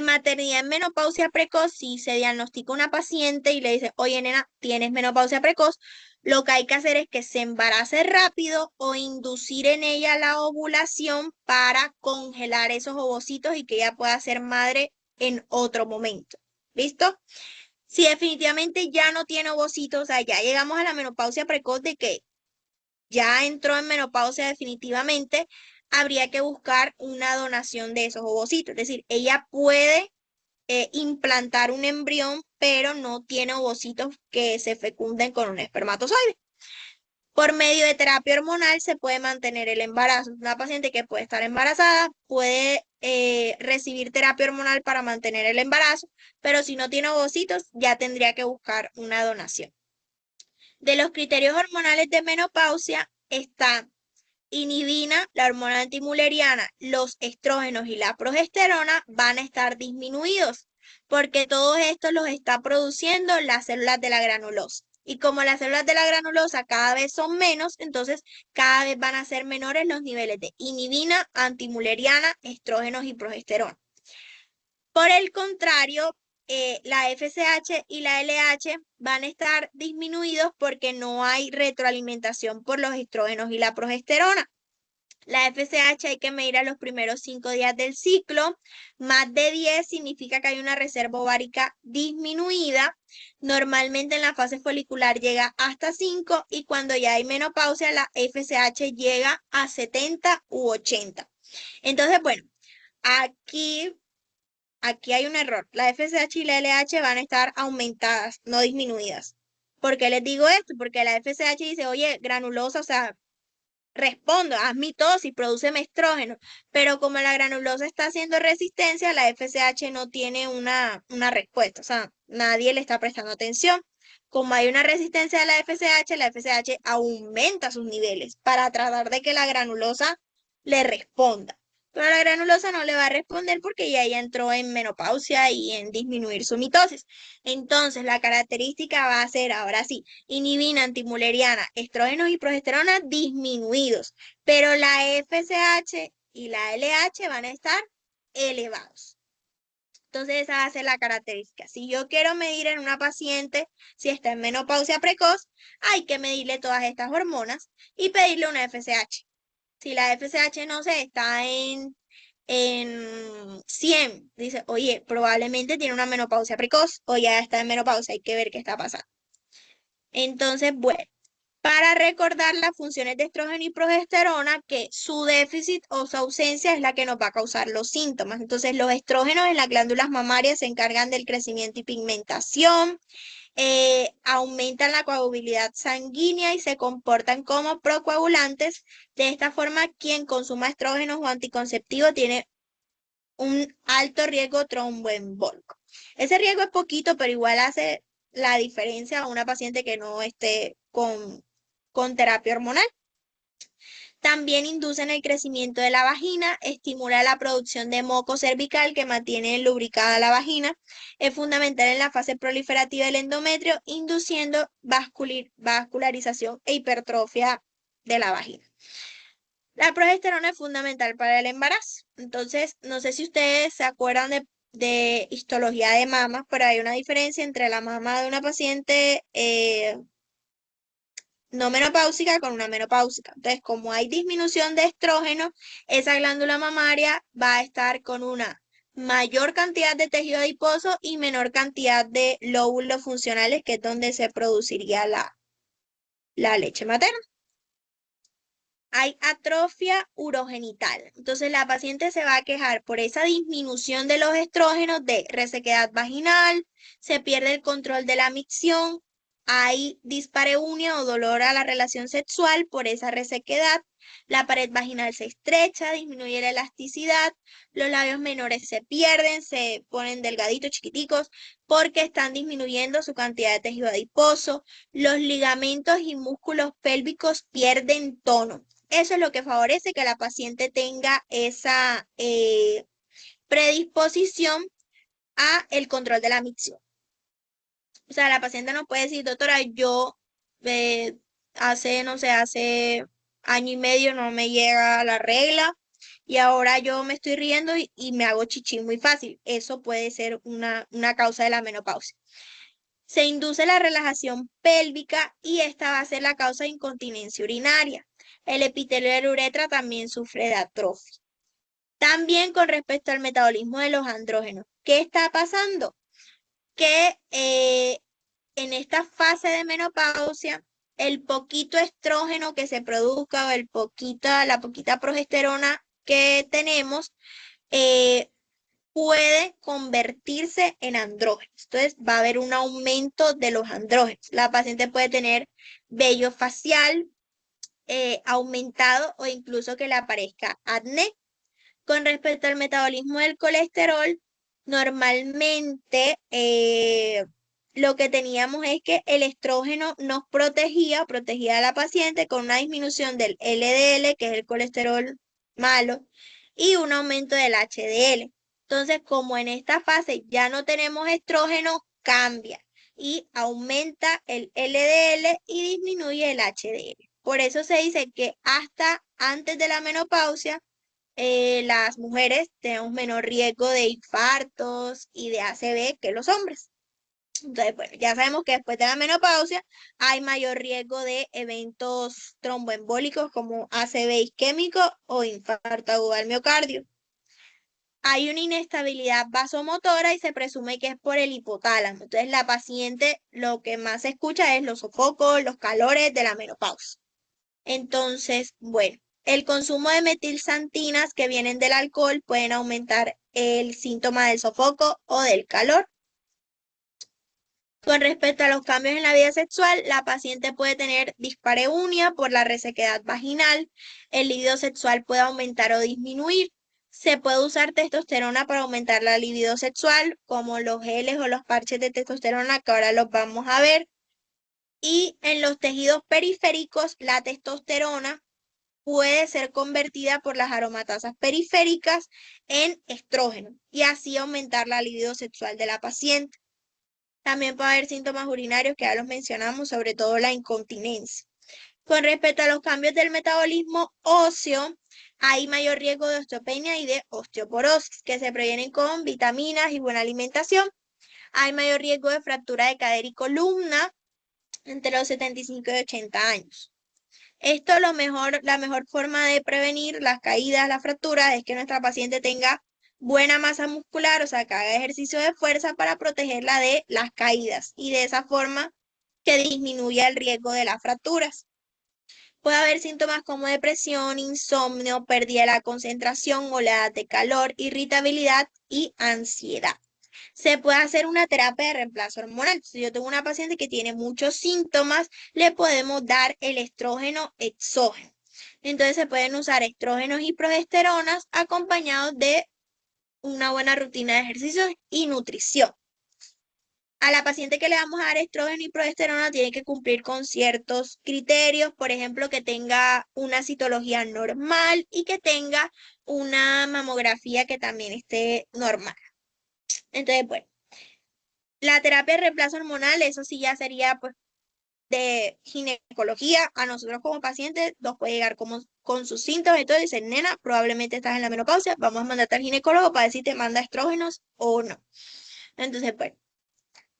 Maternidad en menopausia precoz, si se diagnostica una paciente y le dice, oye nena, tienes menopausia precoz, lo que hay que hacer es que se embarace rápido o inducir en ella la ovulación para congelar esos ovocitos y que ella pueda ser madre en otro momento. ¿Listo? Si definitivamente ya no tiene ovocitos, o sea, ya llegamos a la menopausia precoz de que ya entró en menopausia definitivamente, habría que buscar una donación de esos ovocitos. Es decir, ella puede implantar un embrión, pero no tiene ovocitos que se fecunden con un espermatozoide. Por medio de terapia hormonal se puede mantener el embarazo. Una paciente que puede estar embarazada puede recibir terapia hormonal para mantener el embarazo, pero si no tiene ovocitos ya tendría que buscar una donación. De los criterios hormonales de menopausia está inhibina, la hormona antimuleriana, los estrógenos y la progesterona van a estar disminuidos, porque todos estos los está produciendo las células de la granulosa. Y como las células de la granulosa cada vez son menos, entonces cada vez van a ser menores los niveles de inhibina, antimuleriana, estrógenos y progesterona. Por el contrario, la FSH y la LH van a estar disminuidos porque no hay retroalimentación por los estrógenos y la progesterona. La FSH hay que medir a los primeros 5 días del ciclo. Más de 10 significa que hay una reserva ovárica disminuida. Normalmente en la fase folicular llega hasta 5 y cuando ya hay menopausia la FSH llega a 70 u 80. Entonces, bueno, aquí hay un error. La FSH y la LH van a estar aumentadas, no disminuidas. ¿Por qué les digo esto? Porque la FSH dice, oye, granulosa, o sea, respondo, haz mitosis, produceme estrógeno, pero como la granulosa está haciendo resistencia, la FSH no tiene una respuesta, o sea, nadie le está prestando atención. Como hay una resistencia a la FSH aumenta sus niveles para tratar de que la granulosa le responda. Pero la granulosa no le va a responder porque ya ella entró en menopausia y en disminuir su mitosis. Entonces, la característica va a ser, ahora sí, inhibina, antimuleriana, estrógenos y progesterona disminuidos, pero la FSH y la LH van a estar elevados. Entonces esa va a ser la característica. Si yo quiero medir en una paciente si está en menopausia precoz, hay que medirle todas estas hormonas y pedirle una FSH. Si la FSH no sé, está en 100, dice, oye, probablemente tiene una menopausia precoz o ya está en menopausia, hay que ver qué está pasando. Entonces, bueno, para recordar las funciones de estrógeno y progesterona, que su déficit o su ausencia es la que nos va a causar los síntomas. Entonces, los estrógenos en las glándulas mamarias se encargan del crecimiento y pigmentación, aumentan la coagulabilidad sanguínea y se comportan como procoagulantes. De esta forma, quien consuma estrógenos o anticonceptivo tiene un alto riesgo tromboembólico. Ese riesgo es poquito, pero igual hace la diferencia a una paciente que no esté con terapia hormonal. También inducen el crecimiento de la vagina, estimula la producción de moco cervical que mantiene lubricada la vagina. Es fundamental en la fase proliferativa del endometrio, induciendo vascularización e hipertrofia de la vagina. La progesterona es fundamental para el embarazo. Entonces, no sé si ustedes se acuerdan de histología de mamas, pero hay una diferencia entre la mama de una paciente no menopáusica con una menopáusica. Entonces, como hay disminución de estrógeno, esa glándula mamaria va a estar con una mayor cantidad de tejido adiposo y menor cantidad de lóbulos funcionales, que es donde se produciría la leche materna. Hay atrofia urogenital. Entonces, la paciente se va a quejar por esa disminución de los estrógenos de resequedad vaginal, se pierde el control de la micción, hay dispareunia o dolor a la relación sexual por esa resequedad, la pared vaginal se estrecha, disminuye la elasticidad, los labios menores se pierden, se ponen delgaditos, chiquiticos, porque están disminuyendo su cantidad de tejido adiposo, los ligamentos y músculos pélvicos pierden tono. Eso es lo que favorece que la paciente tenga esa predisposición a el control de la micción. O sea, la paciente no puede decir, doctora, yo hace año y medio no me llega la regla y ahora yo me estoy riendo y me hago chichi muy fácil. Eso puede ser una causa de la menopausia. Se induce la relajación pélvica y esta va a ser la causa de incontinencia urinaria. El epitelio de la uretra también sufre de atrofia. También con respecto al metabolismo de los andrógenos, ¿qué está pasando? Que en esta fase de menopausia, el poquito estrógeno que se produzca o la poquita progesterona que tenemos puede convertirse en andrógenos. Entonces va a haber un aumento de los andrógenos. La paciente puede tener vello facial aumentado o incluso que le aparezca acné. Con respecto al metabolismo del colesterol, normalmente lo que teníamos es que el estrógeno nos protegía a la paciente con una disminución del LDL, que es el colesterol malo, y un aumento del HDL. Entonces, como en esta fase ya no tenemos estrógeno, cambia y aumenta el LDL y disminuye el HDL. Por eso se dice que hasta antes de la menopausia, las mujeres tenemos menor riesgo de infartos y de ACV que los hombres. Entonces, bueno, ya sabemos que después de la menopausia hay mayor riesgo de eventos tromboembólicos como ACV isquémico o infarto agudo al miocardio. Hay una inestabilidad vasomotora y se presume que es por el hipotálamo. Entonces, la paciente lo que más se escucha es los sofocos, los calores de la menopausia. Entonces, bueno, el consumo de metilsantinas que vienen del alcohol pueden aumentar el síntoma del sofoco o del calor. Con respecto a los cambios en la vida sexual, la paciente puede tener dispareunia por la resequedad vaginal, el libido sexual puede aumentar o disminuir. Se puede usar testosterona para aumentar la libido sexual, como los geles o los parches de testosterona, que ahora los vamos a ver. Y en los tejidos periféricos, la testosterona puede ser convertida por las aromatasas periféricas en estrógeno y así aumentar la libido sexual de la paciente. También puede haber síntomas urinarios que ya los mencionamos, sobre todo la incontinencia. Con respecto a los cambios del metabolismo óseo, hay mayor riesgo de osteopenia y de osteoporosis, que se previenen con vitaminas y buena alimentación. Hay mayor riesgo de fractura de cadera y columna entre los 75 y 80 años. Esto la mejor forma de prevenir las caídas, las fracturas, es que nuestra paciente tenga buena masa muscular, o sea, que haga ejercicio de fuerza para protegerla de las caídas y de esa forma que disminuya el riesgo de las fracturas. Puede haber síntomas como depresión, insomnio, pérdida de la concentración, oleadas de calor, irritabilidad y ansiedad. Se puede hacer una terapia de reemplazo hormonal. Si yo tengo una paciente que tiene muchos síntomas, le podemos dar el estrógeno exógeno. Entonces se pueden usar estrógenos y progesteronas acompañados de una buena rutina de ejercicios y nutrición. A la paciente que le vamos a dar estrógeno y progesterona tiene que cumplir con ciertos criterios, por ejemplo, que tenga una citología normal y que tenga una mamografía que también esté normal. Entonces, bueno, la terapia de reemplazo hormonal, eso sí ya sería pues de ginecología. A nosotros como pacientes nos puede llegar con sus síntomas y todo, y dicen, nena, probablemente estás en la menopausia, vamos a mandarte al ginecólogo para ver si te manda estrógenos o no. Entonces, bueno,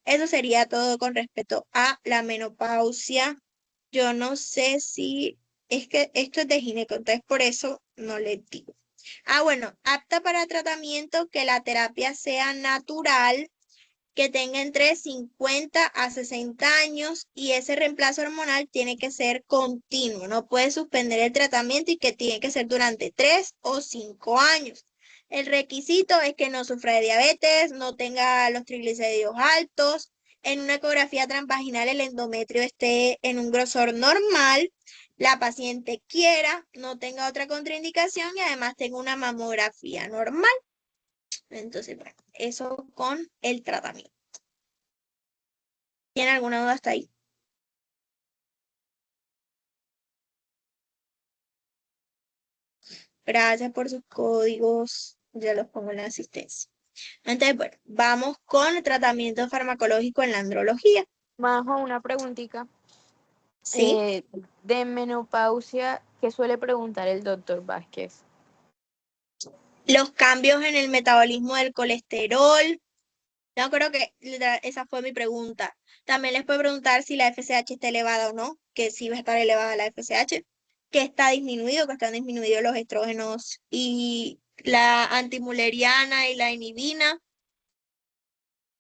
eso sería todo con respecto a la menopausia. Yo no sé si es que esto es de gineco, entonces por eso no les digo. Bueno, apta para tratamiento, que la terapia sea natural, que tenga entre 50 a 60 años y ese reemplazo hormonal tiene que ser continuo, no puede suspender el tratamiento y que tiene que ser durante 3 o 5 años. El requisito es que no sufra de diabetes, no tenga los triglicéridos altos, en una ecografía transvaginal el endometrio esté en un grosor normal, la paciente quiera, no tenga otra contraindicación y además tenga una mamografía normal. Entonces, bueno, eso con el tratamiento. ¿Tiene alguna duda hasta ahí? Gracias por sus códigos. Ya los pongo en la asistencia. Entonces, bueno, vamos con el tratamiento farmacológico en la andrología. Majo, una preguntita. ¿Sí? De menopausia, ¿qué suele preguntar el doctor Vázquez? Los cambios en el metabolismo del colesterol, Yo creo que esa fue mi pregunta. También les puedo preguntar si la FSH está elevada o no, que sí va a estar elevada la FSH, que está disminuido, que están disminuidos los estrógenos y la antimuleriana y la inhibina.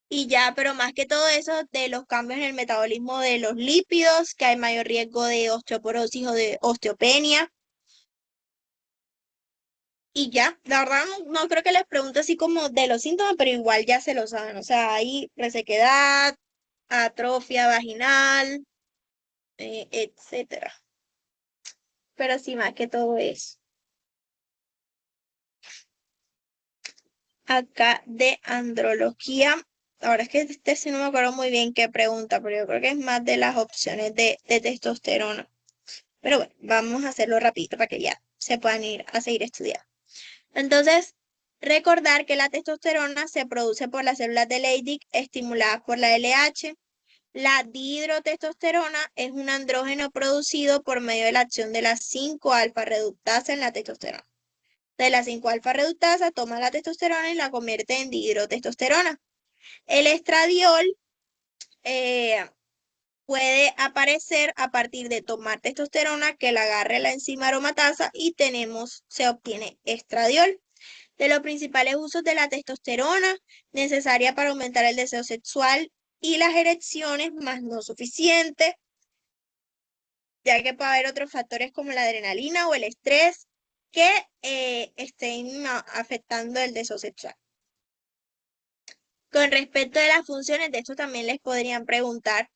Y ya, pero más que todo eso de los cambios en el metabolismo de los lípidos, que hay mayor riesgo de osteoporosis o de osteopenia. Y ya, la verdad no creo que les pregunte así como de los síntomas, pero igual ya se lo saben. O sea, hay resequedad, atrofia vaginal, etcétera. Pero sí, más que todo eso. Acá de andrología. Ahora es que este sí no me acuerdo muy bien qué pregunta, pero yo creo que es más de las opciones de testosterona. Pero bueno, vamos a hacerlo rapidito para que ya se puedan ir a seguir estudiando. Entonces, recordar que la testosterona se produce por las células de Leydig estimuladas por la LH. La dihidrotestosterona es un andrógeno producido por medio de la acción de la 5-alfa reductasa en la testosterona. De la 5-alfa reductasa toma la testosterona y la convierte en dihidrotestosterona. El estradiol puede aparecer a partir de tomar testosterona que la agarre la enzima aromatasa y se obtiene estradiol. De los principales usos de la testosterona necesaria para aumentar el deseo sexual y las erecciones, más no suficiente, ya que puede haber otros factores como la adrenalina o el estrés que estén afectando el deseo sexual. Con respecto a las funciones, de esto también les podrían preguntar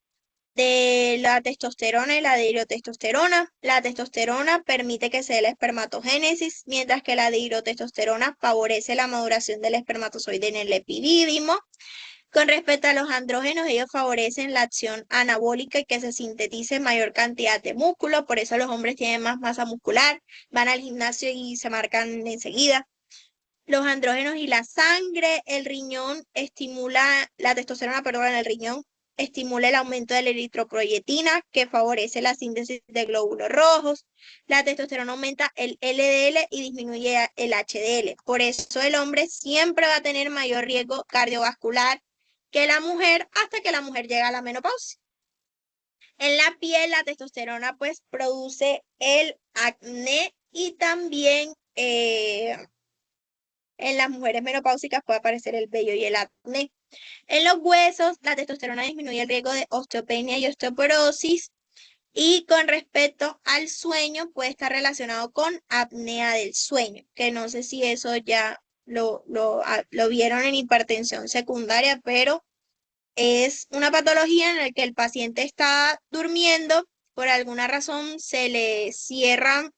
de la testosterona y la dihidrotestosterona. La testosterona permite que se dé la espermatogénesis, mientras que la dihidrotestosterona favorece la maduración del espermatozoide en el epidídimo. Con respecto a los andrógenos, ellos favorecen la acción anabólica y que se sintetice mayor cantidad de músculo, por eso los hombres tienen más masa muscular, van al gimnasio y se marcan enseguida. Los andrógenos y la sangre, el riñón estimula, la testosterona, perdón, en el riñón estimula el aumento de la eritroproyetina, que favorece la síntesis de glóbulos rojos. La testosterona aumenta el LDL y disminuye el HDL. Por eso el hombre siempre va a tener mayor riesgo cardiovascular que la mujer hasta que la mujer llega a la menopausia. En la piel, la testosterona pues produce el acné y también en las mujeres menopáusicas puede aparecer el vello y el acné. En los huesos, la testosterona disminuye el riesgo de osteopenia y osteoporosis. Y con respecto al sueño, puede estar relacionado con apnea del sueño, que no sé si eso ya lo vieron en hipertensión secundaria, pero es una patología en la que el paciente está durmiendo, por alguna razón se le cierra,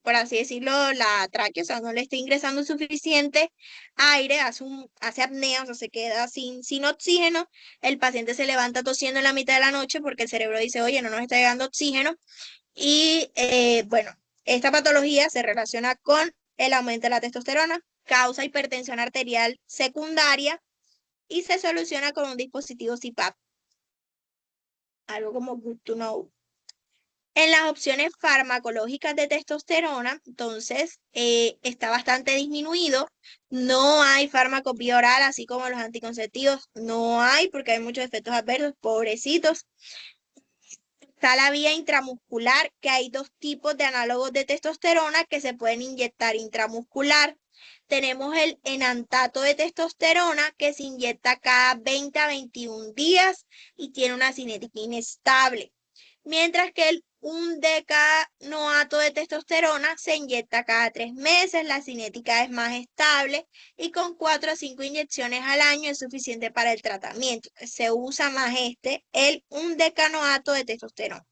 por así decirlo, la tráquea, o sea, no le está ingresando suficiente aire, hace apnea, o sea, se queda sin oxígeno, el paciente se levanta tosiendo en la mitad de la noche porque el cerebro dice, oye, no nos está llegando oxígeno, y bueno, esta patología se relaciona con el aumento de la testosterona, causa hipertensión arterial secundaria, y se soluciona con un dispositivo CPAP, algo como Good to Know. En las opciones farmacológicas de testosterona, entonces, está bastante disminuido. No hay fármaco vía oral, así como los anticonceptivos. No hay, porque hay muchos efectos adversos, pobrecitos. Está la vía intramuscular, que hay dos tipos de análogos de testosterona que se pueden inyectar intramuscular. Tenemos el enantato de testosterona que se inyecta cada 20 a 21 días y tiene una cinética inestable, mientras que el undecanoato de testosterona se inyecta cada 3 meses, la cinética es más estable y con 4 a 5 inyecciones al año es suficiente para el tratamiento. Se usa más el undecanoato de testosterona.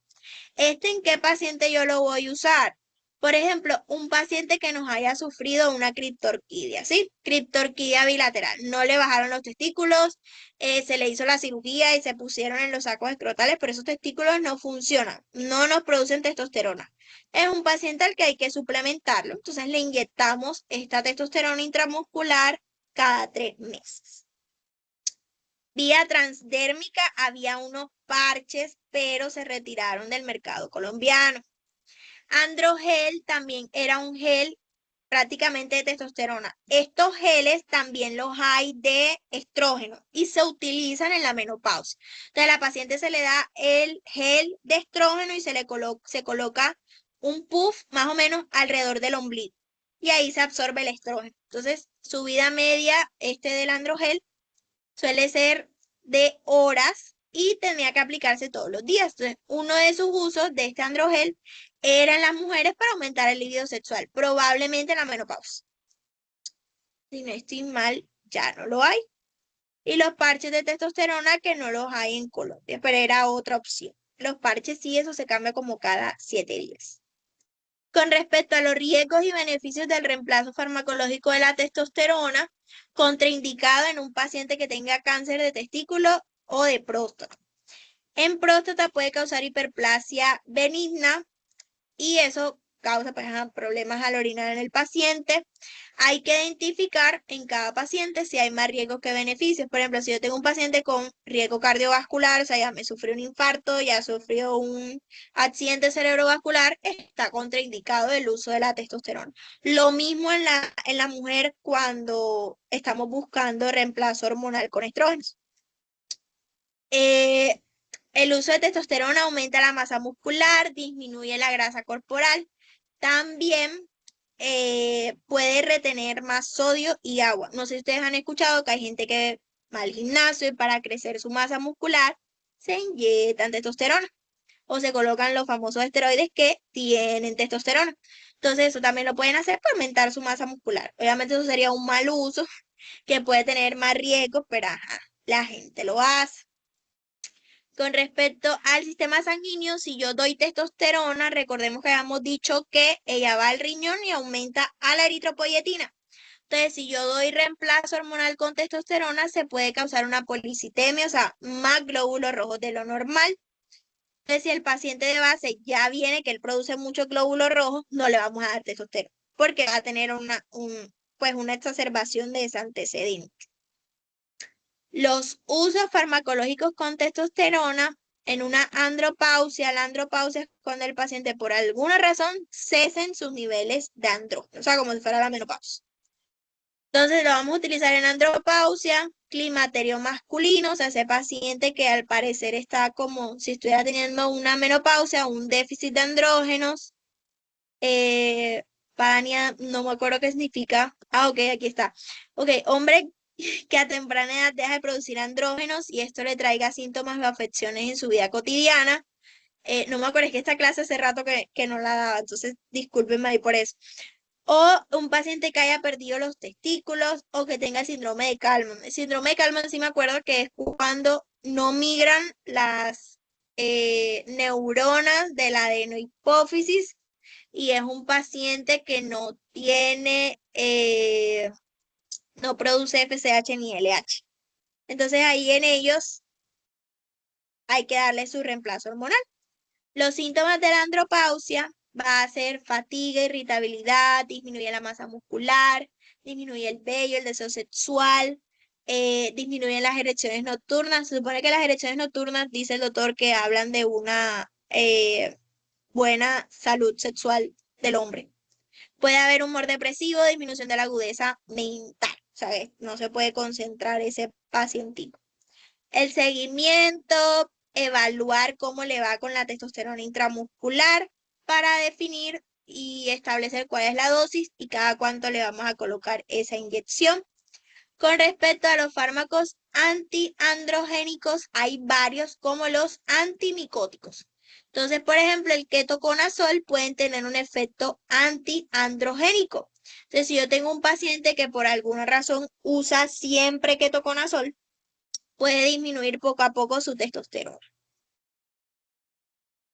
¿En qué paciente yo lo voy a usar? Por ejemplo, un paciente que nos haya sufrido una criptorquidia, ¿sí? Criptorquidia bilateral. No le bajaron los testículos, se le hizo la cirugía y se pusieron en los sacos escrotales, pero esos testículos no funcionan, no nos producen testosterona. Es un paciente al que hay que suplementarlo, entonces le inyectamos esta testosterona intramuscular cada 3 meses. Vía transdérmica había unos parches, pero se retiraron del mercado colombiano. Androgel también era un gel prácticamente de testosterona. Estos geles también los hay de estrógeno y se utilizan en la menopausia. Entonces, a la paciente se le da el gel de estrógeno y se coloca un puff más o menos alrededor del ombligo y ahí se absorbe el estrógeno. Entonces, su vida media, del androgel, suele ser de horas y tenía que aplicarse todos los días. Entonces, uno de sus usos de este androgel era en las mujeres para aumentar el libido sexual, probablemente en la menopausia. Si no estoy mal, ya no lo hay. Y los parches de testosterona que no los hay en Colombia, pero era otra opción. Los parches sí, eso se cambia como cada 7 días. Con respecto a los riesgos y beneficios del reemplazo farmacológico de la testosterona, contraindicado en un paciente que tenga cáncer de testículo o de próstata. En próstata puede causar hiperplasia benigna y eso causa problemas al orinar en el paciente. Hay que identificar en cada paciente si hay más riesgos que beneficios. Por ejemplo, si yo tengo un paciente con riesgo cardiovascular, o sea, ya me sufrió un infarto, ya sufrió un accidente cerebrovascular, está contraindicado el uso de la testosterona. Lo mismo en la mujer cuando estamos buscando reemplazo hormonal con estrógenos. El uso de testosterona aumenta la masa muscular, disminuye la grasa corporal. También puede retener más sodio y agua. No sé si ustedes han escuchado que hay gente que va al gimnasio y para crecer su masa muscular se inyectan testosterona o se colocan los famosos esteroides que tienen testosterona. Entonces eso también lo pueden hacer para aumentar su masa muscular. Obviamente eso sería un mal uso que puede tener más riesgos, pero ajá, la gente lo hace. Con respecto al sistema sanguíneo, si yo doy testosterona, recordemos que habíamos dicho que ella va al riñón y aumenta a la eritropoyetina. Entonces, si yo doy reemplazo hormonal con testosterona, se puede causar una policitemia, o sea, más glóbulos rojos de lo normal. Entonces, si el paciente de base ya viene que él produce muchos glóbulos rojos, no le vamos a dar testosterona, porque va a tener una exacerbación de ese antecedente. Los usos farmacológicos con testosterona en una andropausia. La andropausia es cuando el paciente por alguna razón cesen sus niveles de andrógeno, o sea, como si fuera la menopausia. Entonces lo vamos a utilizar en andropausia, climaterio masculino, o sea, ese paciente que al parecer está como si estuviera teniendo una menopausia, un déficit de andrógenos. Pania, no me acuerdo qué significa. Ah, ok, aquí está. Ok, hombre que a temprana edad deja de producir andrógenos y esto le traiga síntomas o afecciones en su vida cotidiana. No me acuerdo, es que esta clase hace rato que no la daba, entonces discúlpenme ahí por eso. O un paciente que haya perdido los testículos o que tenga el síndrome de Kallmann. El síndrome de Kallmann sí me acuerdo que es cuando no migran las neuronas de la adenohipófisis y es un paciente que no tiene, no produce FSH ni LH. Entonces ahí en ellos hay que darle su reemplazo hormonal. Los síntomas de la andropausia va a ser fatiga, irritabilidad, disminuye la masa muscular, disminuye el vello, el deseo sexual, disminuyen las erecciones nocturnas. Se supone que las erecciones nocturnas, dice el doctor, que hablan de una buena salud sexual del hombre. Puede haber humor depresivo, disminución de la agudeza mental, ¿sabes? No se puede concentrar ese pacientito. El seguimiento, evaluar cómo le va con la testosterona intramuscular para definir y establecer cuál es la dosis y cada cuánto le vamos a colocar esa inyección. Con respecto a los fármacos antiandrogénicos, hay varios como los antimicóticos. Entonces, por ejemplo, el ketoconazol puede tener un efecto antiandrogénico. Entonces, si yo tengo un paciente que por alguna razón usa siempre ketoconazol, puede disminuir poco a poco su testosterona.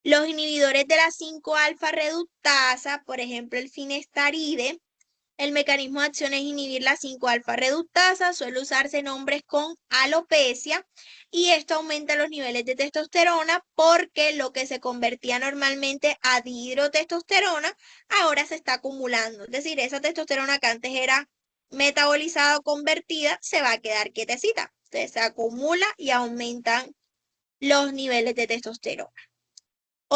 Los inhibidores de la 5-alfa reductasa, por ejemplo, el finasteride, el mecanismo de acción es inhibir la 5-alfa reductasa, suele usarse en hombres con alopecia y esto aumenta los niveles de testosterona porque lo que se convertía normalmente a dihidrotestosterona ahora se está acumulando. Es decir, esa testosterona que antes era metabolizada o convertida se va a quedar quietecita. Entonces se acumula y aumentan los niveles de testosterona.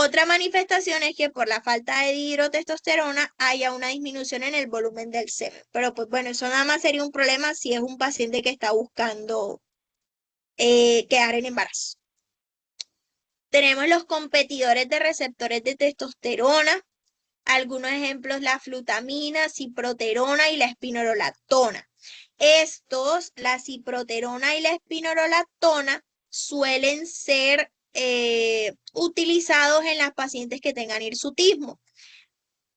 Otra manifestación es que por la falta de dihidrotestosterona haya una disminución en el volumen del semen. Pero pues bueno, eso nada más sería un problema si es un paciente que está buscando quedar en embarazo. Tenemos los competidores de receptores de testosterona. Algunos ejemplos, la flutamina, ciproterona y la espironolactona. Estos, la ciproterona y la espironolactona, suelen ser utilizados en las pacientes que tengan hirsutismo.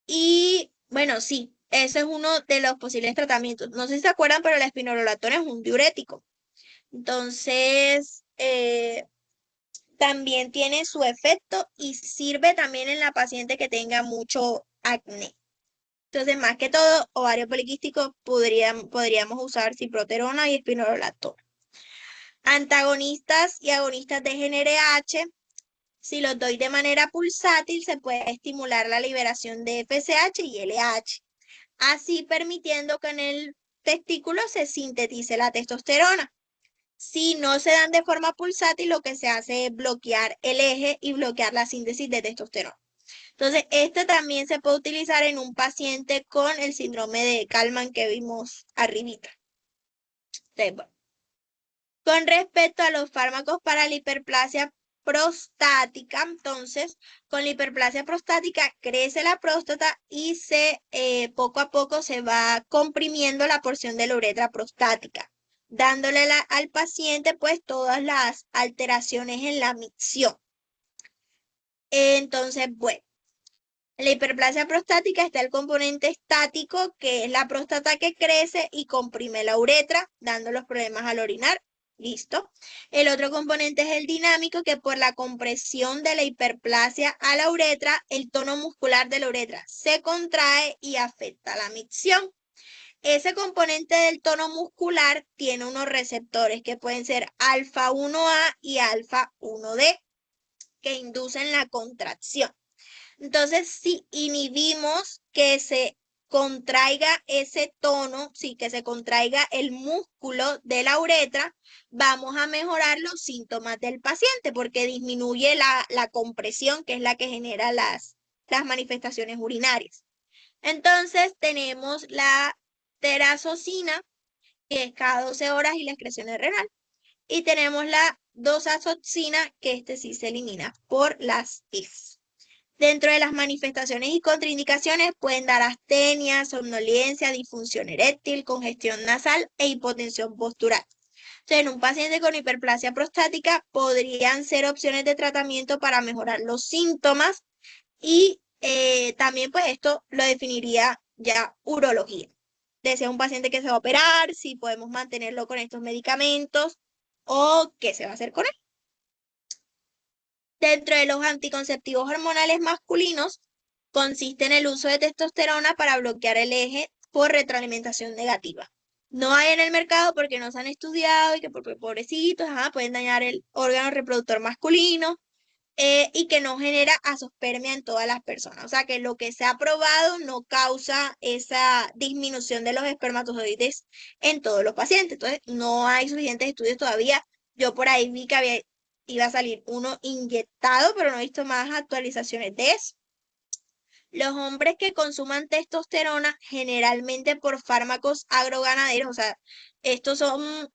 Y bueno, sí, ese es uno de los posibles tratamientos. No sé si se acuerdan, pero la espironolactona es un diurético. Entonces, también tiene su efecto y sirve también en la paciente que tenga mucho acné. Entonces, más que todo, ovario poliquístico, podríamos usar ciproterona y espironolactona. Antagonistas y agonistas de GnRH, si los doy de manera pulsátil, se puede estimular la liberación de FSH y LH, así permitiendo que en el testículo se sintetice la testosterona. Si no se dan de forma pulsátil, lo que se hace es bloquear el eje y bloquear la síntesis de testosterona. Entonces, este también se puede utilizar en un paciente con el síndrome de Kallmann que vimos arribita. Entonces, bueno. Con respecto a los fármacos para la hiperplasia prostática, entonces, con la hiperplasia prostática crece la próstata y poco a poco se va comprimiendo la porción de la uretra prostática, dándole al paciente pues todas las alteraciones en la micción. Entonces, bueno. En la hiperplasia prostática está el componente estático, que es la próstata que crece y comprime la uretra, dando los problemas al orinar. Listo. El otro componente es el dinámico, que por la compresión de la hiperplasia a la uretra, el tono muscular de la uretra se contrae y afecta la micción. Ese componente del tono muscular tiene unos receptores que pueden ser alfa 1A y alfa 1D, que inducen la contracción. Entonces, si inhibimos que se contraiga ese tono, sí, que se contraiga el músculo de la uretra, vamos a mejorar los síntomas del paciente porque disminuye la compresión, que es la que genera las manifestaciones urinarias. Entonces, tenemos la terazocina, que es cada 12 horas y la excreción es renal. Y tenemos la dosazoxina, que sí se elimina por las heces. Dentro de las manifestaciones y contraindicaciones pueden dar astenia, somnolencia, disfunción eréctil, congestión nasal e hipotensión postural. Entonces, en un paciente con hiperplasia prostática podrían ser opciones de tratamiento para mejorar los síntomas y también pues esto lo definiría ya urología. Desea un paciente que se va a operar, si podemos mantenerlo con estos medicamentos o qué se va a hacer con él. Dentro de los anticonceptivos hormonales masculinos, consiste en el uso de testosterona para bloquear el eje por retroalimentación negativa. No hay en el mercado porque no se han estudiado y que porque pobrecitos, pueden dañar el órgano reproductor masculino y que no genera azospermia en todas las personas. O sea que lo que se ha probado no causa esa disminución de los espermatozoides en todos los pacientes. Entonces, no hay suficientes estudios todavía. Yo por ahí vi que iba a salir uno inyectado, pero no he visto más actualizaciones de eso. Los hombres que consuman testosterona generalmente por fármacos agroganaderos, o sea, estos son,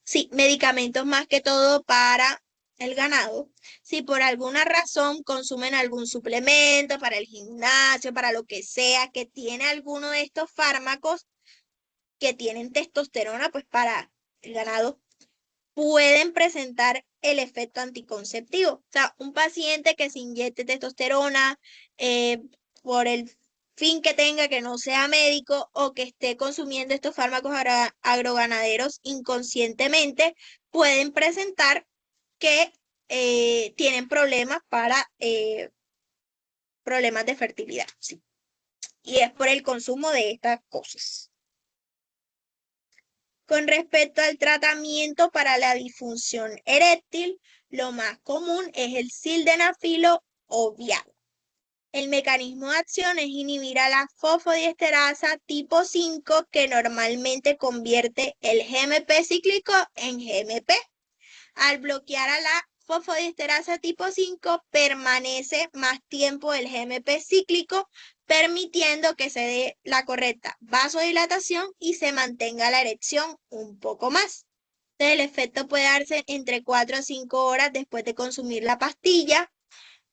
sí, medicamentos más que todo para el ganado. Si por alguna razón consumen algún suplemento para el gimnasio, para lo que sea, que tiene alguno de estos fármacos que tienen testosterona, pues para el ganado, pueden presentar el efecto anticonceptivo. O sea, un paciente que se inyecte testosterona por el fin que tenga, que no sea médico o que esté consumiendo estos fármacos agroganaderos inconscientemente, pueden presentar que tienen problemas problemas de fertilidad. Sí. Y es por el consumo de estas cosas. Con respecto al tratamiento para la disfunción eréctil, lo más común es el sildenafilo o Viagra. El mecanismo de acción es inhibir a la fosfodiesterasa tipo 5, que normalmente convierte el GMP cíclico en GMP. Al bloquear a la fosfodiesterasa tipo 5 permanece más tiempo el GMP cíclico, permitiendo que se dé la correcta vasodilatación y se mantenga la erección un poco más. Entonces, el efecto puede darse entre 4 a 5 horas después de consumir la pastilla.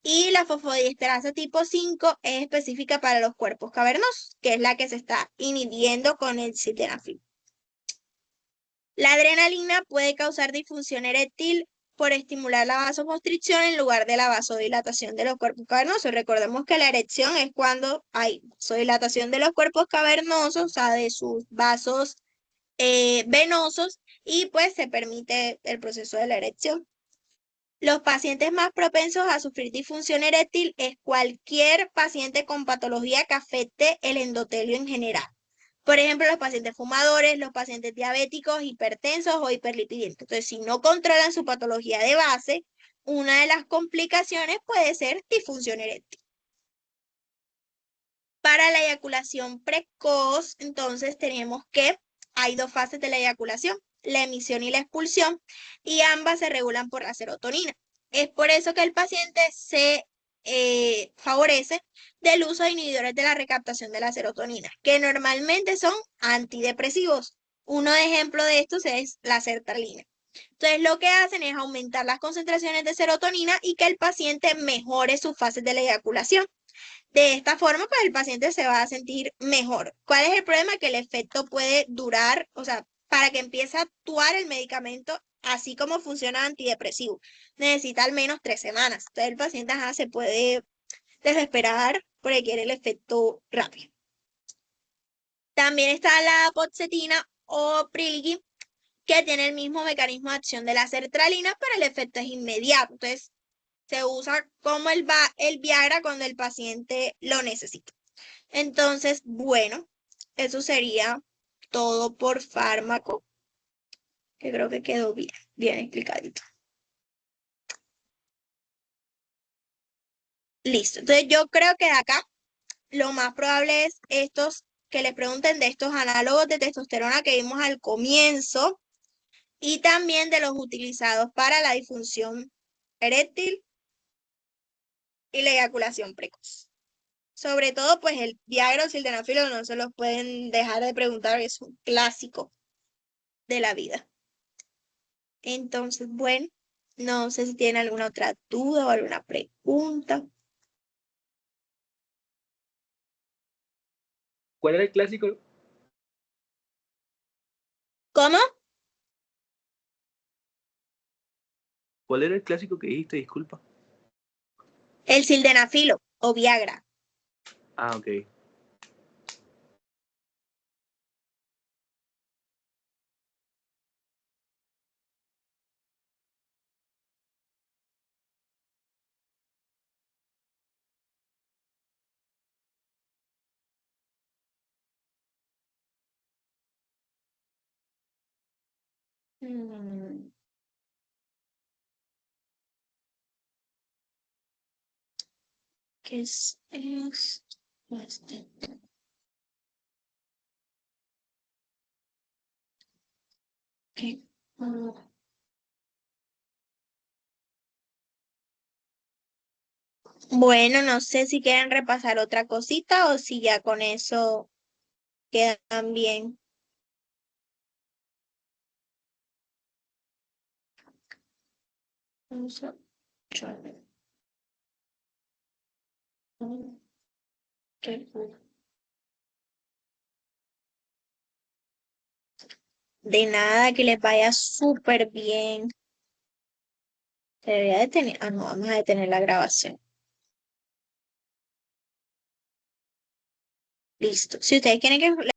Y la fosfodiesterasa tipo 5 es específica para los cuerpos cavernosos, que es la que se está inhibiendo con el sildenafil. La adrenalina puede causar disfunción eréctil por estimular la vasoconstricción en lugar de la vasodilatación de los cuerpos cavernosos. Recordemos que la erección es cuando hay vasodilatación de los cuerpos cavernosos, o sea, de sus vasos venosos, y pues se permite el proceso de la erección. Los pacientes más propensos a sufrir disfunción eréctil es cualquier paciente con patología que afecte el endotelio en general. Por ejemplo, los pacientes fumadores, los pacientes diabéticos, hipertensos o hiperlipidemiantes. Entonces, si no controlan su patología de base, una de las complicaciones puede ser disfunción eréctil. Para la eyaculación precoz, entonces tenemos que hay dos fases de la eyaculación, la emisión y la expulsión, y ambas se regulan por la serotonina. Es por eso que el paciente se favorece del uso de inhibidores de la recaptación de la serotonina, que normalmente son antidepresivos. Uno de ejemplo de estos es la sertralina. Entonces, lo que hacen es aumentar las concentraciones de serotonina y que el paciente mejore sus fases de la eyaculación. De esta forma, pues el paciente se va a sentir mejor. ¿Cuál es el problema? Que el efecto puede durar, o sea, para que empiece a actuar el medicamento, así como funciona antidepresivo, necesita al menos 3 semanas. Entonces el paciente se puede desesperar porque quiere el efecto rápido. También está la apoxetina o Priligi, que tiene el mismo mecanismo de acción de la sertralina, pero el efecto es inmediato. Entonces, se usa como el Viagra cuando el paciente lo necesita. Entonces, bueno, eso sería todo por fármaco, que creo que quedó bien explicadito. Listo. Entonces, yo creo que de acá lo más probable es estos que le pregunten de estos análogos de testosterona que vimos al comienzo y también de los utilizados para la disfunción eréctil y la eyaculación precoz. Sobre todo, pues el Viagra o sildenafil no se los pueden dejar de preguntar, es un clásico de la vida. Entonces, bueno, no sé si tienen alguna otra duda o alguna pregunta. ¿Cuál era el clásico? ¿Cómo? ¿Cuál era el clásico que dijiste? Disculpa. El sildenafilo o Viagra. Ah, ok. ¿Qué es esto? ¿Qué? Bueno, no sé si quieren repasar otra cosita o si ya con eso quedan bien. De nada, que les vaya súper bien. Debería detener. Ah, no, vamos a detener la grabación. Listo. Si ustedes quieren que